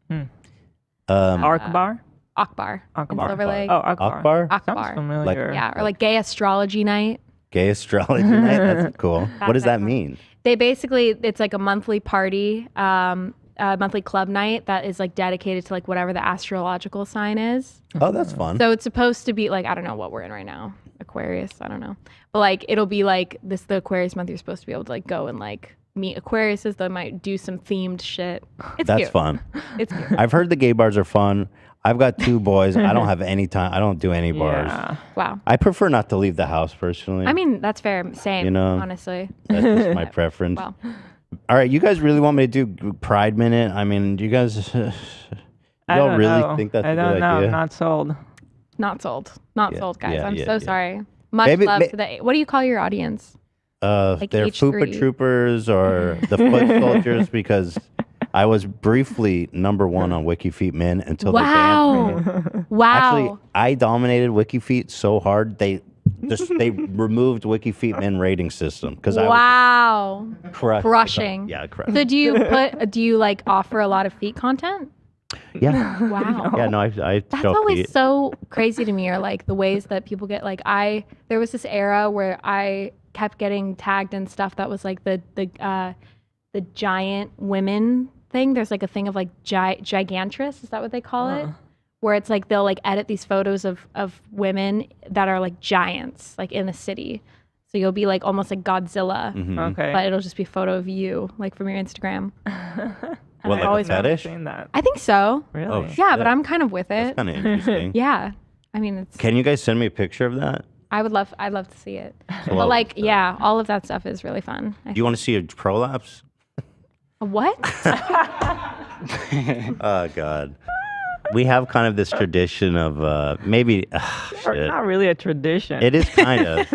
Akbar. Akbar. In Silver Lake. Oh, Akbar. Akbar. Sounds familiar. Yeah, or like gay astrology night. Gay astrology night. That's cool. What does that mean? They basically, it's like a monthly party, a monthly club night that is like dedicated to like whatever the astrological sign is. Oh, that's fun. So it's supposed to be like, I don't know what we're in right now, Aquarius. I don't know, but like it'll be like the Aquarius month. You're supposed to be able to like go and like meet Aquariuses. They might do some themed shit. That's cute. Fun. It's cute. I've heard the gay bars are fun. I've got 2 boys. I don't have any time. I don't do any bars. Yeah. Wow. I prefer not to leave the house personally. I mean, that's fair. Same. Honestly. That's just my preference. Well. All right, you guys really want me to do Pride Minute? I mean, do you guys y'all really think that's a good idea? I don't know. Not sold. Not sold. Not sold, guys. I'm so sorry. Much Maybe, love to the. What do you call your audience? Like they're H3. Fupa Troopers or the Foot Soldiers because I was briefly #1 on WikiFeet Men until they banned me. Wow. Actually, I dominated WikiFeet so hard they removed WikiFeet Men rating system because I was crushing. Yeah, crushing. So do you like offer a lot of feet content? Yeah. Wow. Yeah, no, I That's show always feet. so crazy to me, or like the ways that people get like there was this era where I kept getting tagged in stuff that was like the giant women thing. There's like a thing of like gigantress. Is that what they call it? Where it's like they'll like edit these photos of women that are like giants, like in a city. So you'll be like almost like Godzilla, Okay. but it'll just be a photo of you, like from your Instagram. What, like always a fetish? seen that. I think so. Really? Oh, Yeah, shit. but I'm kind of with That's it. kind of interesting. Yeah, I mean, it's. Can you guys send me a picture of that? I'd love to see it. Well, But like, yeah, all of that stuff is really fun. Do you want to see a prolapse? What? Oh God. We have kind of this tradition of maybe shit. Not really a tradition. It is kind of.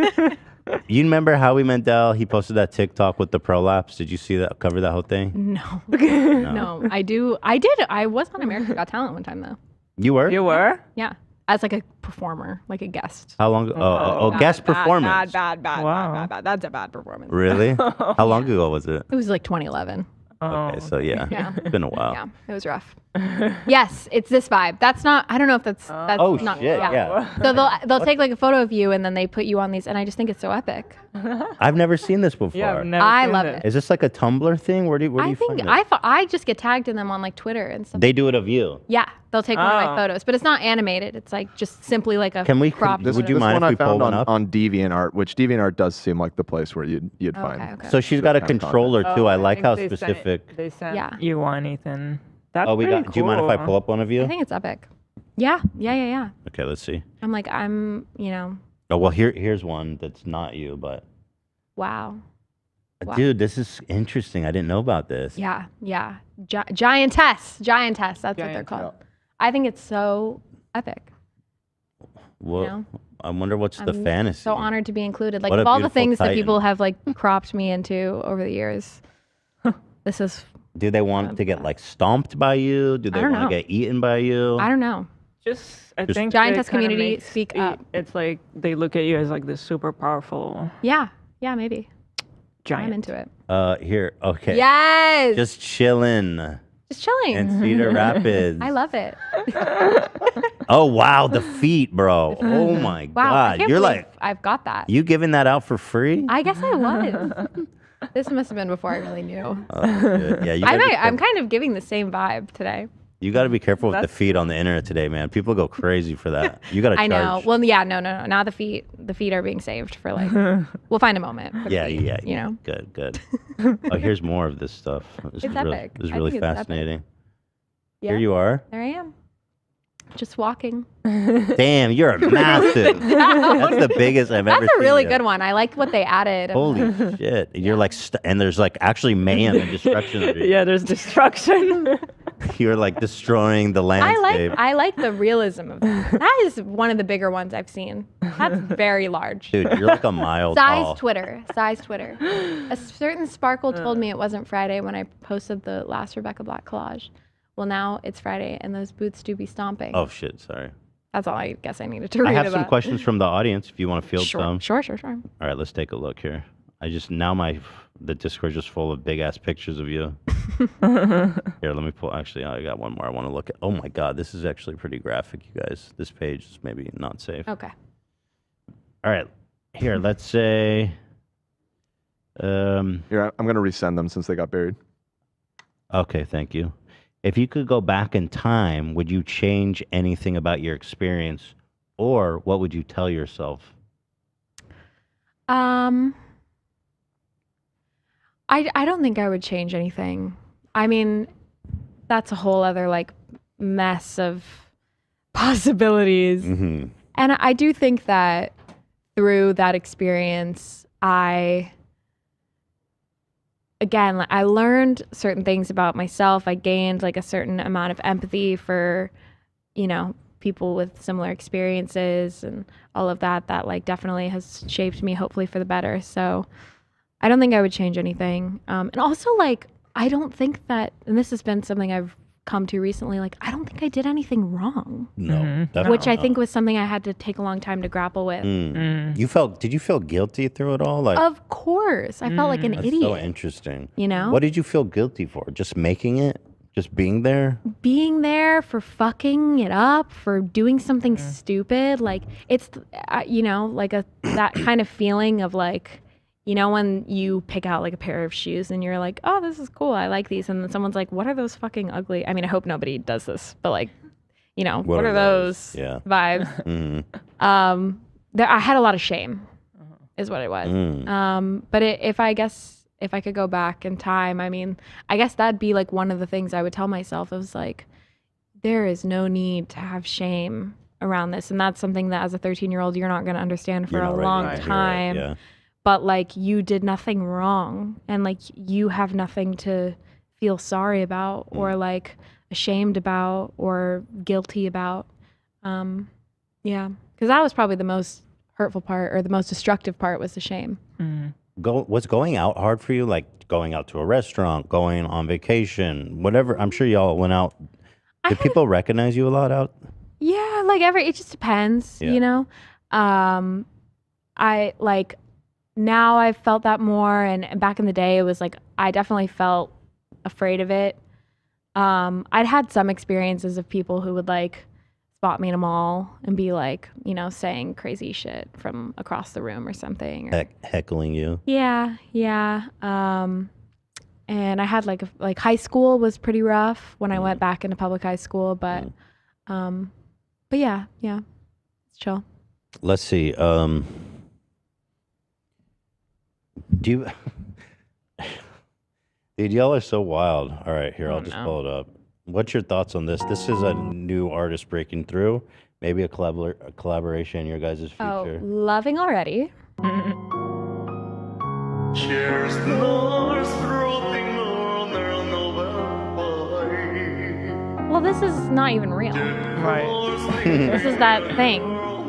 You remember Howie Mandel? He posted that TikTok with the prolapse. Did you see that? Cover that whole thing? No. No, I do. I did. I was on America's Got Talent one time though. You were? You were? Yeah, as like a performer, like a guest. How long? Guest performance. Bad. Wow. That's a bad performance. Really? How long ago was it? It was like 2011. Okay, so yeah, Yeah. it's been a while. Yeah, it was rough. Yes, it's this vibe. That's not. I don't know if that's. Oh not, shit! Yeah. So they'll take like a photo of you and then they put you on these, and I just think it's so epic. I've never seen this before. Yeah, I've never I seen love it. it. Is this like a Tumblr thing? Where do you I think find it? I just get tagged in them on like Twitter and stuff. They do it of you. Yeah, they'll take one of my Oh. photos, but it's not animated. It's like just simply like a Can we? cropped. Would you this mind one if I we pull found one on, up? on DeviantArt, which DeviantArt does seem like the place where you'd Okay, find. okay. So she's got a That kind of controller too. I like think how they specific. They sent Yeah. you one, Ethan. That's Oh, we pretty got. Do you mind if I cool. pull up one of you? I think it's epic. Yeah. Okay, let's see. I'm like, you know, Oh well, here's one that's not you, but wow. Wow. dude, this is interesting. I didn't know about this. Yeah. Giantess. That's what they're Giant- called. I think it's so epic. Well, You know? I wonder what's the I'm fantasy. So honored to be included. Like What a of all the beautiful things that titan. people have like cropped me into over the years, this is. Do they want to get like stomped by you? Do they don't want know. to get eaten by you? I don't know. I Just- think Giantess they kinda community, makes speak it- up. It's like they look at you as like this super powerful Yeah. Maybe. giant. I'm into it. Here, okay. Yes. Just chilling Just chilling. in Cedar Rapids. I love it. Oh wow, the feet, bro. Oh my Wow. I god, can't you're believe like I've got that. you giving that out for free? I guess I was. This must have been before I really knew. Good. Yeah, you gotta, I'm kind of giving the same vibe today. you got to be careful with the feet on the internet today, man. People go crazy for that. You got to I charge. know. Well, yeah, no. Now the feet are being saved for like. We'll find a moment. For the Yeah, feet, yeah, You know. Good. Oh, here's more of this stuff. This It's is really, epic. This is I really think it's epic. fascinating. Yeah. Here you are. There I am. Just walking. Damn, you're a massive. That's the biggest I've ever seen. That's a really you. good one. I like what they added. Holy shit! You're like, and there's like actually mayhem and destruction. Under you. Yeah, there's destruction. You're like destroying the landscape. I like the realism of that. That is one of the bigger ones I've seen. That's very large. Dude, you're like a mile Size tall. Twitter. A certain sparkle told me it wasn't Friday when I posted the last Rebecca Black collage. Well, now it's Friday, and those boots do be stomping. Oh shit! Sorry. That's all I guess I needed to read I have about. some questions from the audience if you want to field some. Sure. All right, let's take a look here. The Discord's just full of big ass pictures of you. Here, let me pull. Actually, I got one more I want to look at. Oh my god, this is actually pretty graphic, you guys. This page is maybe not safe. Okay. All right, here. Let's say. Here, I'm going to resend them since they got buried. Okay, thank you. If you could go back in time, would you change anything about your experience, or what would you tell yourself? I don't think I would change anything. I mean, that's a whole other like mess of possibilities. Mm-hmm. And I do think that through that experience, I learned certain things about myself. I gained like a certain amount of empathy for, people with similar experiences and all of that like definitely has shaped me, hopefully for the better. So I don't think I would change anything. And also like, I don't think that, and this has been something I've come to recently, like, I don't think I did anything wrong. No, definitely Which I think not. was something I had to take a long time to grapple with. Did you feel guilty through it all? Like, Of course. I felt like an that's idiot. so interesting. You know? What did you feel guilty for? Just making it? Just being there? Being there, for fucking it up, for doing something stupid. Like, it's, like that kind of feeling of like, you know, when you pick out like a pair of shoes and you're like, oh, this is cool, I like these, and then someone's like, what are those fucking ugly? I mean, I hope nobody does this, but like, you know, what are those vibes? I had a lot of shame, is what it was. But if I could go back in time, I mean, I guess that'd be like one of the things I would tell myself. It was like, there is no need to have shame around this, and that's something that as a 13-year-old you're not going to understand for a long time. But like, you did nothing wrong, and like, you have nothing to feel sorry about or like ashamed about or guilty about. Because that was probably the most hurtful part, or the most destructive part, was the shame. Was going out hard for you? Like going out to a restaurant, going on vacation, whatever. I'm sure y'all went out. Did people recognize you a lot out? Yeah, like it just depends, you know? I like, now I've felt that more, and back in the day it was like, I definitely felt afraid of it. I'd had some experiences of people who would like spot me in a mall and be like, you know, saying crazy shit from across the room or something. Or, heckling you. Yeah. And I had like high school was pretty rough when I went back into public high school, but yeah, it's chill. Let's see. Do you, dude, y'all are so wild. All right, here, I'll just pull it up. What's your thoughts on this? This is a new artist breaking through. Maybe a collaboration in your guys' future. Oh, loving already. Cheers, well, this is not even real. Right. This is that thing.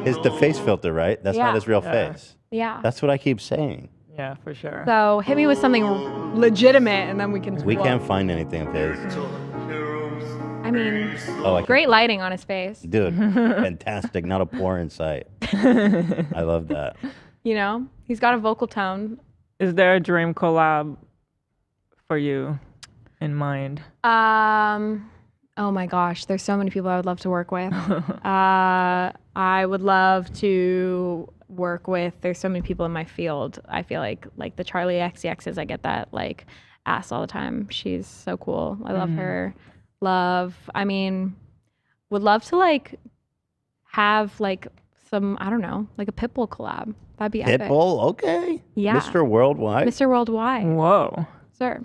It's the face filter, right? That's not his real face. Yeah. That's what I keep saying. Yeah, for sure. So hit me with something legitimate, and then we can. We can't find anything of his. I mean, I great lighting on his face. Dude, fantastic. Not a pore in sight. I love that. You know, he's got a vocal tone. Is there a dream collab for you in mind? Oh my gosh, there's so many people I would love to work with. I would love to work with. There's so many people in my field. I feel like the Charlie XCXs. I get that like ass all the time. She's so cool. I love her. I mean, would love to like have like some, I don't know, like a Pitbull collab. That'd be epic. Pitbull, okay. Yeah. Mr. Worldwide. Mr. Worldwide. Whoa. Sir.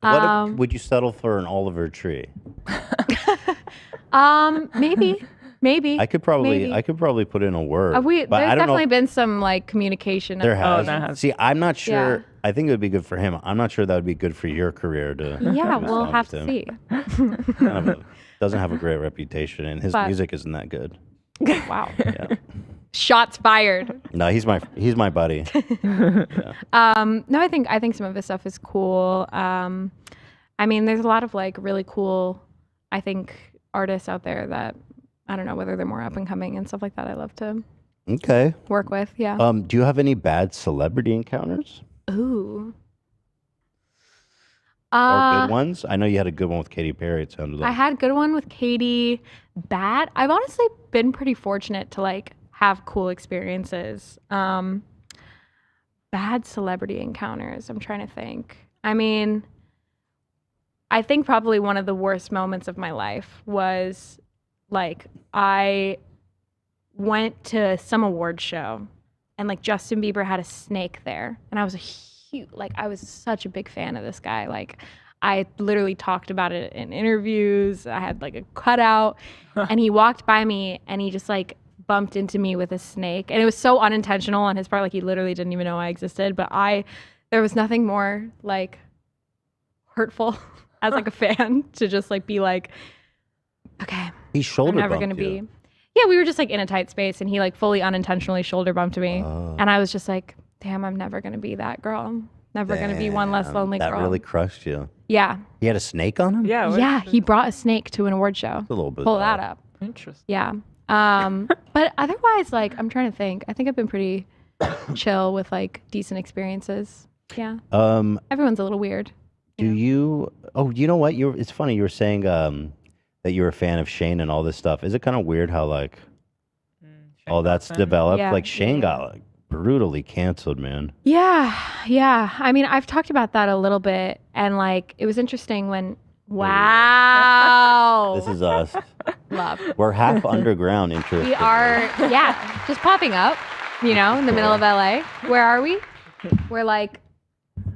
Would you settle for an Oliver Tree? Maybe. I could probably put in a word. There's definitely been some like communication. There has. See, I'm not sure. Yeah. I think it would be good for him. I'm not sure that would be good for your career to. Yeah, we'll have to see. Doesn't have a great reputation, and his music isn't that good. Wow. Yeah. Shots fired. No, he's my buddy. Yeah. No, I think some of his stuff is cool. I mean, there's a lot of like really cool, I think, artists out there that I don't know whether they're more up and coming and stuff like that. I love to work with. Yeah. Do you have any bad celebrity encounters? Ooh. Or good ones? I know you had a good one with Katy Perry. It sounded like. I had a good one with Katy. Bad. I've honestly been pretty fortunate to like have cool experiences. Bad celebrity encounters. I'm trying to think. I mean, I think probably one of the worst moments of my life was like I went to some award show and like Justin Bieber had a snake there, and I was I was such a big fan of this guy. Like I literally talked about it in interviews. I had like a cutout and he walked by me and he just like bumped into me with a snake, and it was so unintentional on his part. Like he literally didn't even know I existed, but there was nothing more like hurtful as like a fan to just like be like, okay, he shoulder I'm never bumped gonna you. be. Yeah, we were just like in a tight space and he like fully unintentionally shoulder bumped me. And I was just like, damn, I'm never gonna be that girl. Never gonna be one less lonely girl. That really crushed you. Yeah. He had a snake on him? Yeah, he brought a snake to an award show. A little bit. Pull that up. Interesting. Yeah. But otherwise, like, I'm trying to think. I think I've been pretty chill with like decent experiences. Yeah. Everyone's a little weird. You know what? It's funny. You were saying that you're a fan of Shane and all this stuff. Is it kind of weird how like all that's developed? Yeah. Like Shane got like brutally canceled, man. Yeah. I mean, I've talked about that a little bit, and like it was interesting when. Wow. This is us. Love. We're half underground, interesting. We are, just popping up, in the middle of LA. Where are we? We're like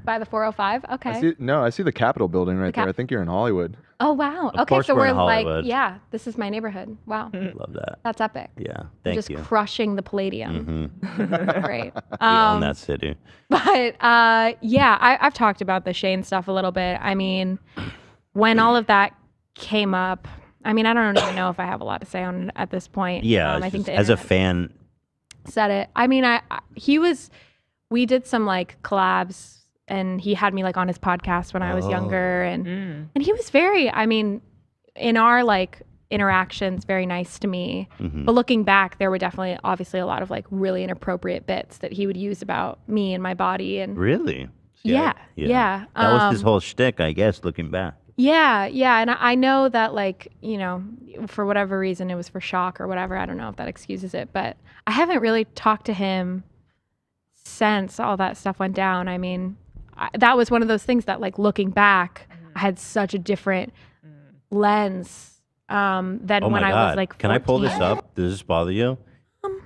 by the 405. Okay. I see the Capitol building right there. I think you're in Hollywood. Oh, wow. Of Okay, course so we're in we're like, Hollywood. this is my neighborhood. Wow. Love that. That's epic. Yeah, thank Just you. crushing the Palladium. Great. We own that city. But I've talked about the Shane stuff a little bit. I mean, when all of that came up, I mean, I don't even know if I have a lot to say on it at this point. Yeah, I think as a fan, said it. I mean, we did some like collabs, and he had me like on his podcast when I was younger, and he was very, I mean, in our like interactions, very nice to me. But looking back, there were definitely obviously a lot of like really inappropriate bits that he would use about me and my body. And really? Yeah. That was his whole shtick, I guess, looking back. Yeah. And I know that like, for whatever reason it was for shock or whatever. I don't know if that excuses it, but I haven't really talked to him since all that stuff went down. I mean, that was one of those things that like looking back, I had such a different lens than when I was like 14. Can I pull this up? Does this bother you?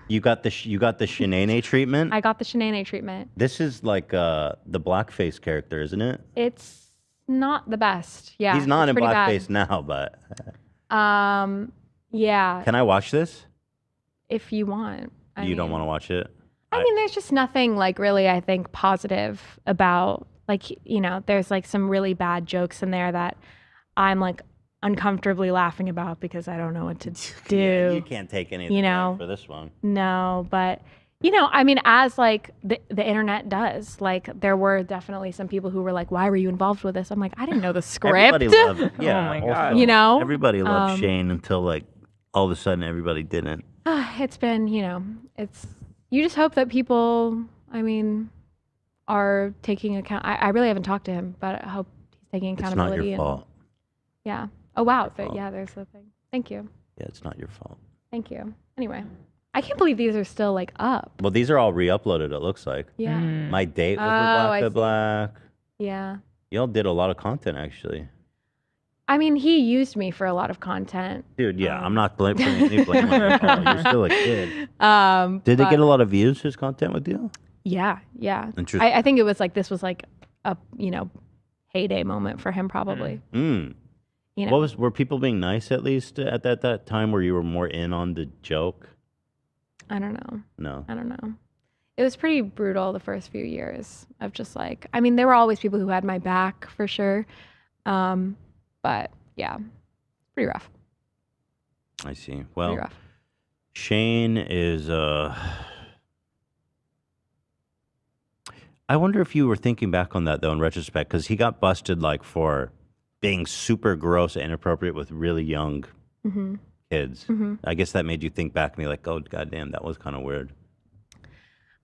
You got the Shanae treatment? I got the Shanae treatment. This is like the blackface character, isn't it? It's not the best. Yeah. He's not in blackface bad. now, but yeah. Can I watch this? If you want. You don't want to watch it? I mean, there's just nothing like really, I think, positive about like, there's like some really bad jokes in there that I'm like uncomfortably laughing about because I don't know what to do. Yeah, you can't take anything for this one. No, but I mean, as like the internet does, like there were definitely some people who were like, "Why were you involved with this?" I'm like, I didn't know the script. Everybody loved it. Yeah. Oh my God. Also, everybody loved Shane until like all of a sudden everybody didn't. It's been, it's you just hope that people, I mean, are taking account. I really haven't talked to him, but I hope he's taking accountability. It's not your fault. Yeah. Oh wow. Yeah, there's the thing. Thank you. Yeah, it's not your fault. Thank you. Anyway. I can't believe these are still like up. Well, these are all re-uploaded, it looks like. Yeah. My date was with Black to Black. Yeah. Y'all did a lot of content, actually. I mean, he used me for a lot of content. Dude, yeah, I'm not putting any blame on your fault. You're still a kid. Did it get a lot of views, his content with you? Yeah. Interesting. I think it was like, this was like a, heyday moment for him probably. Were people being nice at least at that time where you were more in on the joke? I don't know. No. I don't know. It was pretty brutal the first few years of just like, I mean, there were always people who had my back for sure. But yeah, pretty rough. I see. Well, pretty rough. Shane is, I wonder if you were thinking back on that though in retrospect, because he got busted like for being super gross and inappropriate with really young kids. I guess that made you think back and be like, oh, goddamn, that was kind of weird.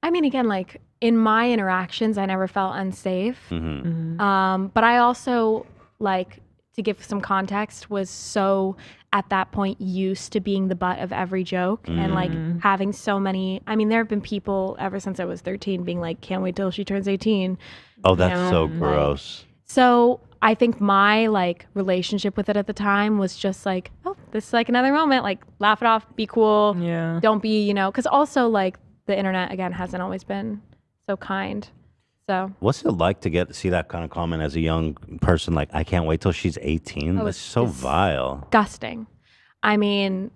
I mean, again, like in my interactions, I never felt unsafe. But I also, like, to give some context, was so at that point used to being the butt of every joke and like having so many. I mean, there have been people ever since I was 13 being like, can't wait till she turns 18. Oh, that's so gross. So I think my like relationship with it at the time was just like, oh, this is like another moment, like laugh it off, be cool. Yeah. Don't be, because also like the internet again hasn't always been so kind. So what's it like to see that kind of comment as a young person? Like, I can't wait till she's 18. That's so vile. Disgusting. I mean,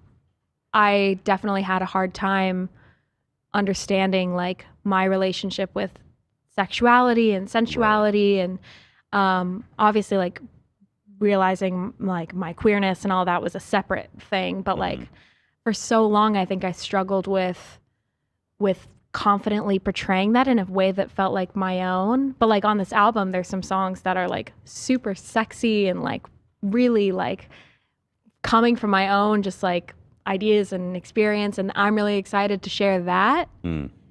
I definitely had a hard time understanding like my relationship with sexuality and sensuality and obviously like realizing like my queerness and all that was a separate thing, but like for so long I think I struggled with confidently portraying that in a way that felt like my own. But like on this album there's some songs that are like super sexy and like really like coming from my own just like ideas and experience, and I'm really excited to share that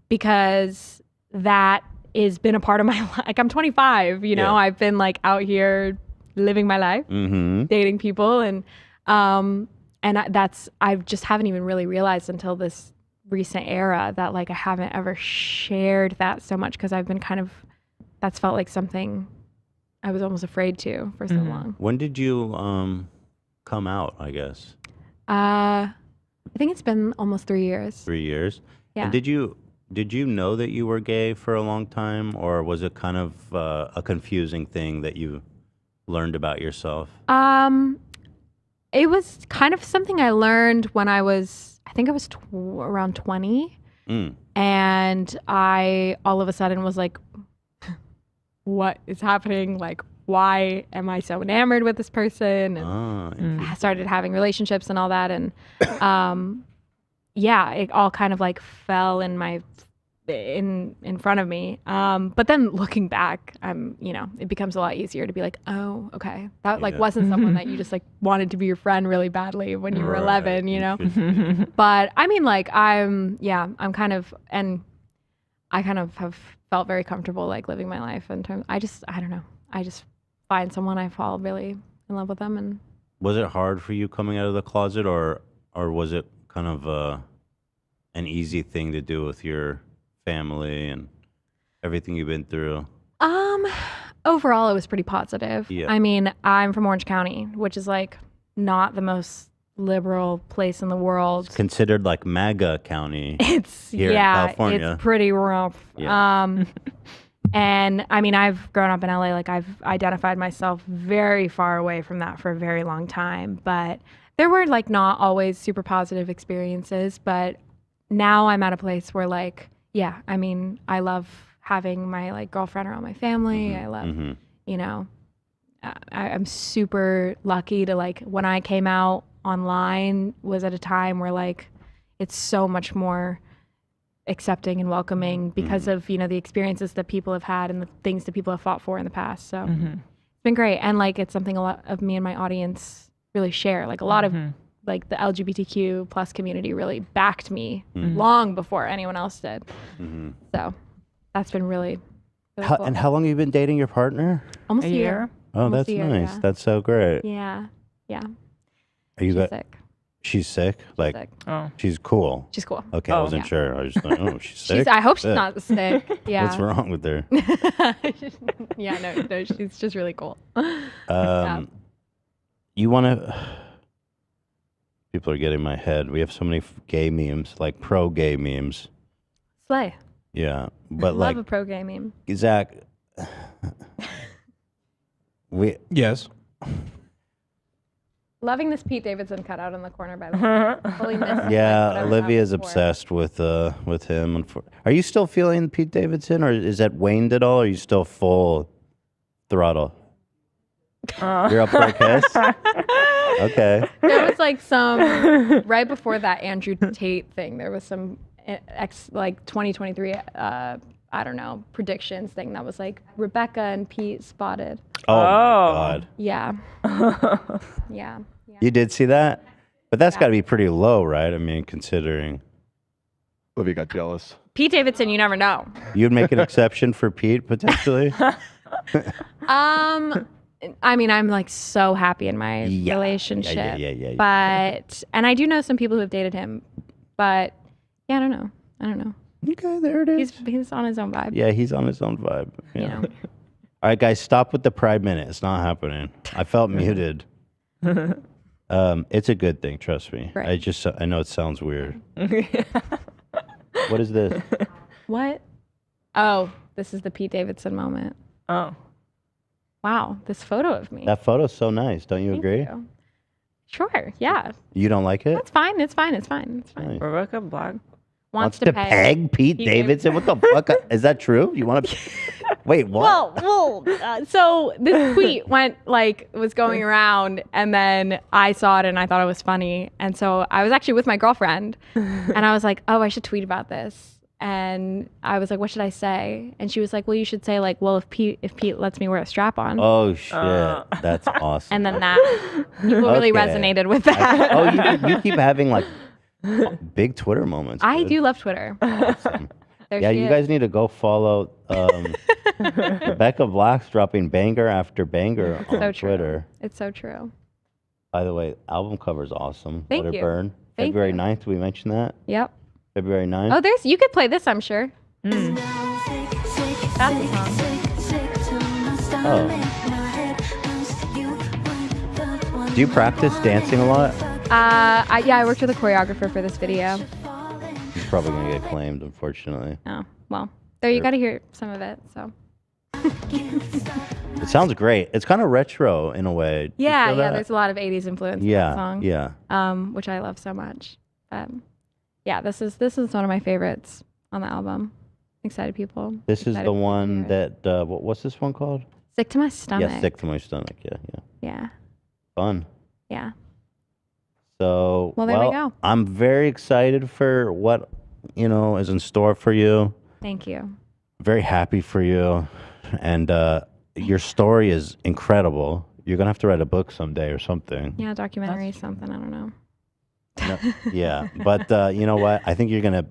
because that has been a part of my life. Like I'm 25, I've been like out here living my life, dating people, and I just haven't even really realized until this recent era that like I haven't ever shared that so much because I've been that's felt like something I was almost afraid to for so long. When did you come out, I guess? I think it's been almost 3 years. 3 years? Yeah. And did you know that you were gay for a long time, or was it kind of a confusing thing that you learned about yourself? It was kind of something I learned when I think I was around 20. And I all of a sudden was like, what is happening? Like, why am I so enamored with this person? And I started having relationships and all that. And it all kind of like fell in front of me. But then looking back, it becomes a lot easier to be like, oh, okay. That like wasn't someone that you just like wanted to be your friend really badly when you were 11, you know? But I mean, like, I kind of have felt very comfortable like living my life in terms, I don't know. I just find someone, I fall really in love with them. And was it hard for you coming out of the closet, or was it kind of an easy thing to do with your family and everything you've been through? Overall, it was pretty positive. Yeah. I mean, I'm from Orange County, which is like not the most liberal place in the world. It's considered like MAGA County. It's here in California. It's pretty rough. Yeah. And I mean, I've grown up in LA. Like, I've identified myself very far away from that for a very long time. But there were like not always super positive experiences. But now I'm at a place where like, yeah, I mean, I love having my like girlfriend around my family. I love, I'm super lucky to like, when I came out online was at a time where like it's so much more accepting and welcoming because of, the experiences that people have had and the things that people have fought for in the past. So it's been great. And like, it's something a lot of me and my audience really share. Like a lot of like the LGBTQ plus community really backed me long before anyone else did. So that's been really cool. And how long have you been dating your partner? Almost a year. Oh, Almost that's a year, nice. yeah. That's so great. Yeah. Are you She's sick. She's sick? Like, Sick. Oh. she's cool. She's cool. Okay, I wasn't sure. I was just like, oh, she's sick? I hope she's Sick. not sick. Yeah. What's wrong with her? No, she's just really cool. You want to... People are getting my head. We have so many gay memes, like pro-gay memes. Slay. Yeah, but Love a pro gay meme. Zach, Yes. Loving this Pete Davidson cutout in the corner, by the way. Fully missed yeah, Olivia's obsessed with him. Are you still feeling Pete Davidson, or is that waned at all? Or are you still full throttle? You're up for a kiss? Okay. There was like right before that Andrew Tate thing, there was some 2023, I don't know, predictions thing that was like Rebecca and Pete spotted. Oh, my God. Yeah. Yeah. You did see that? But that's got to be pretty low, right? I mean, considering. Olivia got jealous. Pete Davidson, you never know. You'd make an exception for Pete, potentially? I mean, I'm like so happy in my relationship. Yeah. But, and I do know some people who have dated him, but yeah, I don't know. Okay, there it is. He's on his own vibe. Yeah, he's on his own vibe. Yeah. You know. All right, guys, stop with the Pride Minute. It's not happening. I felt muted. It's a good thing, trust me. Right. I know it sounds weird. What is this? What? Oh, this is the Pete Davidson moment. Oh. Wow, this photo of me. That photo's so nice. Don't you Thank agree? you. Sure, yeah. You don't like it? It's fine. It's fine. Nice. Rebecca Black Wants to peg Pete Davidson? What the fuck? Is that true? You want to? Wait, what? So this tweet was going around, and then I saw it and I thought it was funny. And so I was actually with my girlfriend, and I was like, oh, I should tweet about this. And I was like, what should I say? And she was like, well, you should say like, well, if Pete lets me wear a strap on. Oh shit, that's awesome. And then that people really resonated with that. You keep having like big Twitter moments. I dude. do love Twitter. Awesome. Yeah, you guys need to go follow Rebecca Black's dropping banger after banger on Twitter. It's so true. By the way, album cover's awesome. Thank Let It you. Burn. Thank February you. 9th, we mentioned that. Yep. February 9th. Oh, you could play this, I'm sure. That's the song. Oh. Do you practice dancing a lot? I worked with a choreographer for this video. He's probably gonna get claimed, unfortunately. Oh, well, there you got to hear some of it. So. It sounds great. It's kind of retro in a way. Do you Yeah, feel yeah. that? There's a lot of '80s influence in that song. Yeah. Which I love so much. Yeah, this is one of my favorites on the album. Excited people. This is the one that what's this one called? Sick to My Stomach. Yeah, Sick to My Stomach. Yeah. Yeah. Fun. Yeah. So well, there we go. I'm very excited for what is in store for you. Thank you. Very happy for you, and your story is incredible. You're gonna have to write a book someday or something. Yeah, documentary, something. I don't know. No, yeah, but you know what? I think you're gonna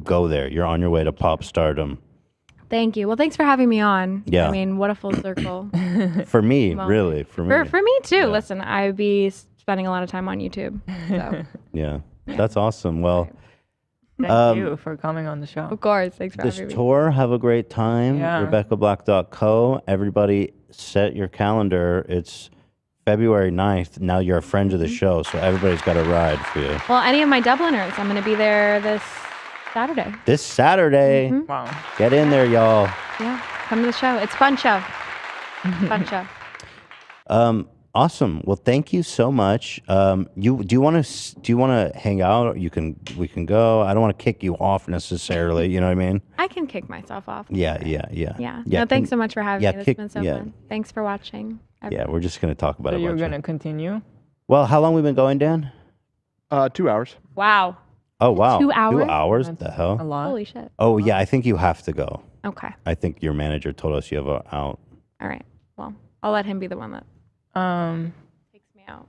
go there. You're on your way to pop stardom. Thank you. Well, thanks for having me on. Yeah. I mean, what a full circle. For me, Well, really, for me. For me too. Yeah. Listen, I'd be spending a lot of time on YouTube. So. Yeah, that's awesome. Well, Thank you for coming on the show. Of course. Thanks for this having me. tour, have a great time. Yeah. RebeccaBlack.co. Everybody set your calendar. It's February 9th. Now you're a friend of the show, so everybody's got a ride for you. Well, any of my Dubliners, I'm going to be there this Saturday. This Saturday. Wow. Get in there, y'all. Yeah, come to the show. It's a fun show. Fun show. Awesome. Well, thank you so much. Do you want to hang out? We can go. I don't want to kick you off necessarily. You know what I mean? I can kick myself off. Yeah. No, thanks so much for having me. It's been so yeah. fun. Thanks for watching. Yeah, we're just gonna talk about So it. you're gonna continue? Well, how long we been going, Dan? 2 hours. Wow. Oh wow. 2 hours? 2 hours? That's The hell? A lot. Holy shit. Oh yeah, I think you have to go. Okay. I think your manager told us you have a out. All right. Well, I'll let him be the one that takes me out.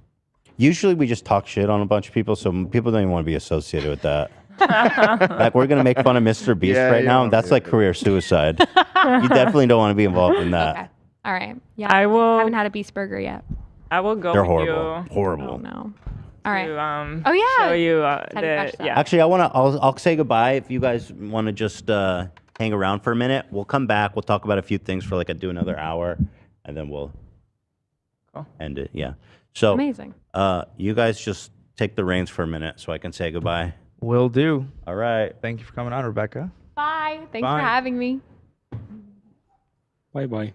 Usually we just talk shit on a bunch of people, so people don't even want to be associated with that. Like we're gonna make fun of Mr. Beast right now, and that's like career suicide. You definitely don't want to be involved in that. Okay. All right. Yeah. I will. haven't had a Beast Burger yet. I will go They're with horrible. you. Horrible. Oh no. All right. To, Oh, yeah. Show you Teddy Fresh stuff. yeah. Actually, I'll say goodbye. If you guys want to just hang around for a minute, we'll come back. We'll talk about a few things for do another hour, and then we'll end it. Yeah. So Amazing. You guys just take the reins for a minute so I can say goodbye. Will do. All right. Thank you for coming on, Rebecca. Bye. Thanks Bye. for having me. Bye-bye.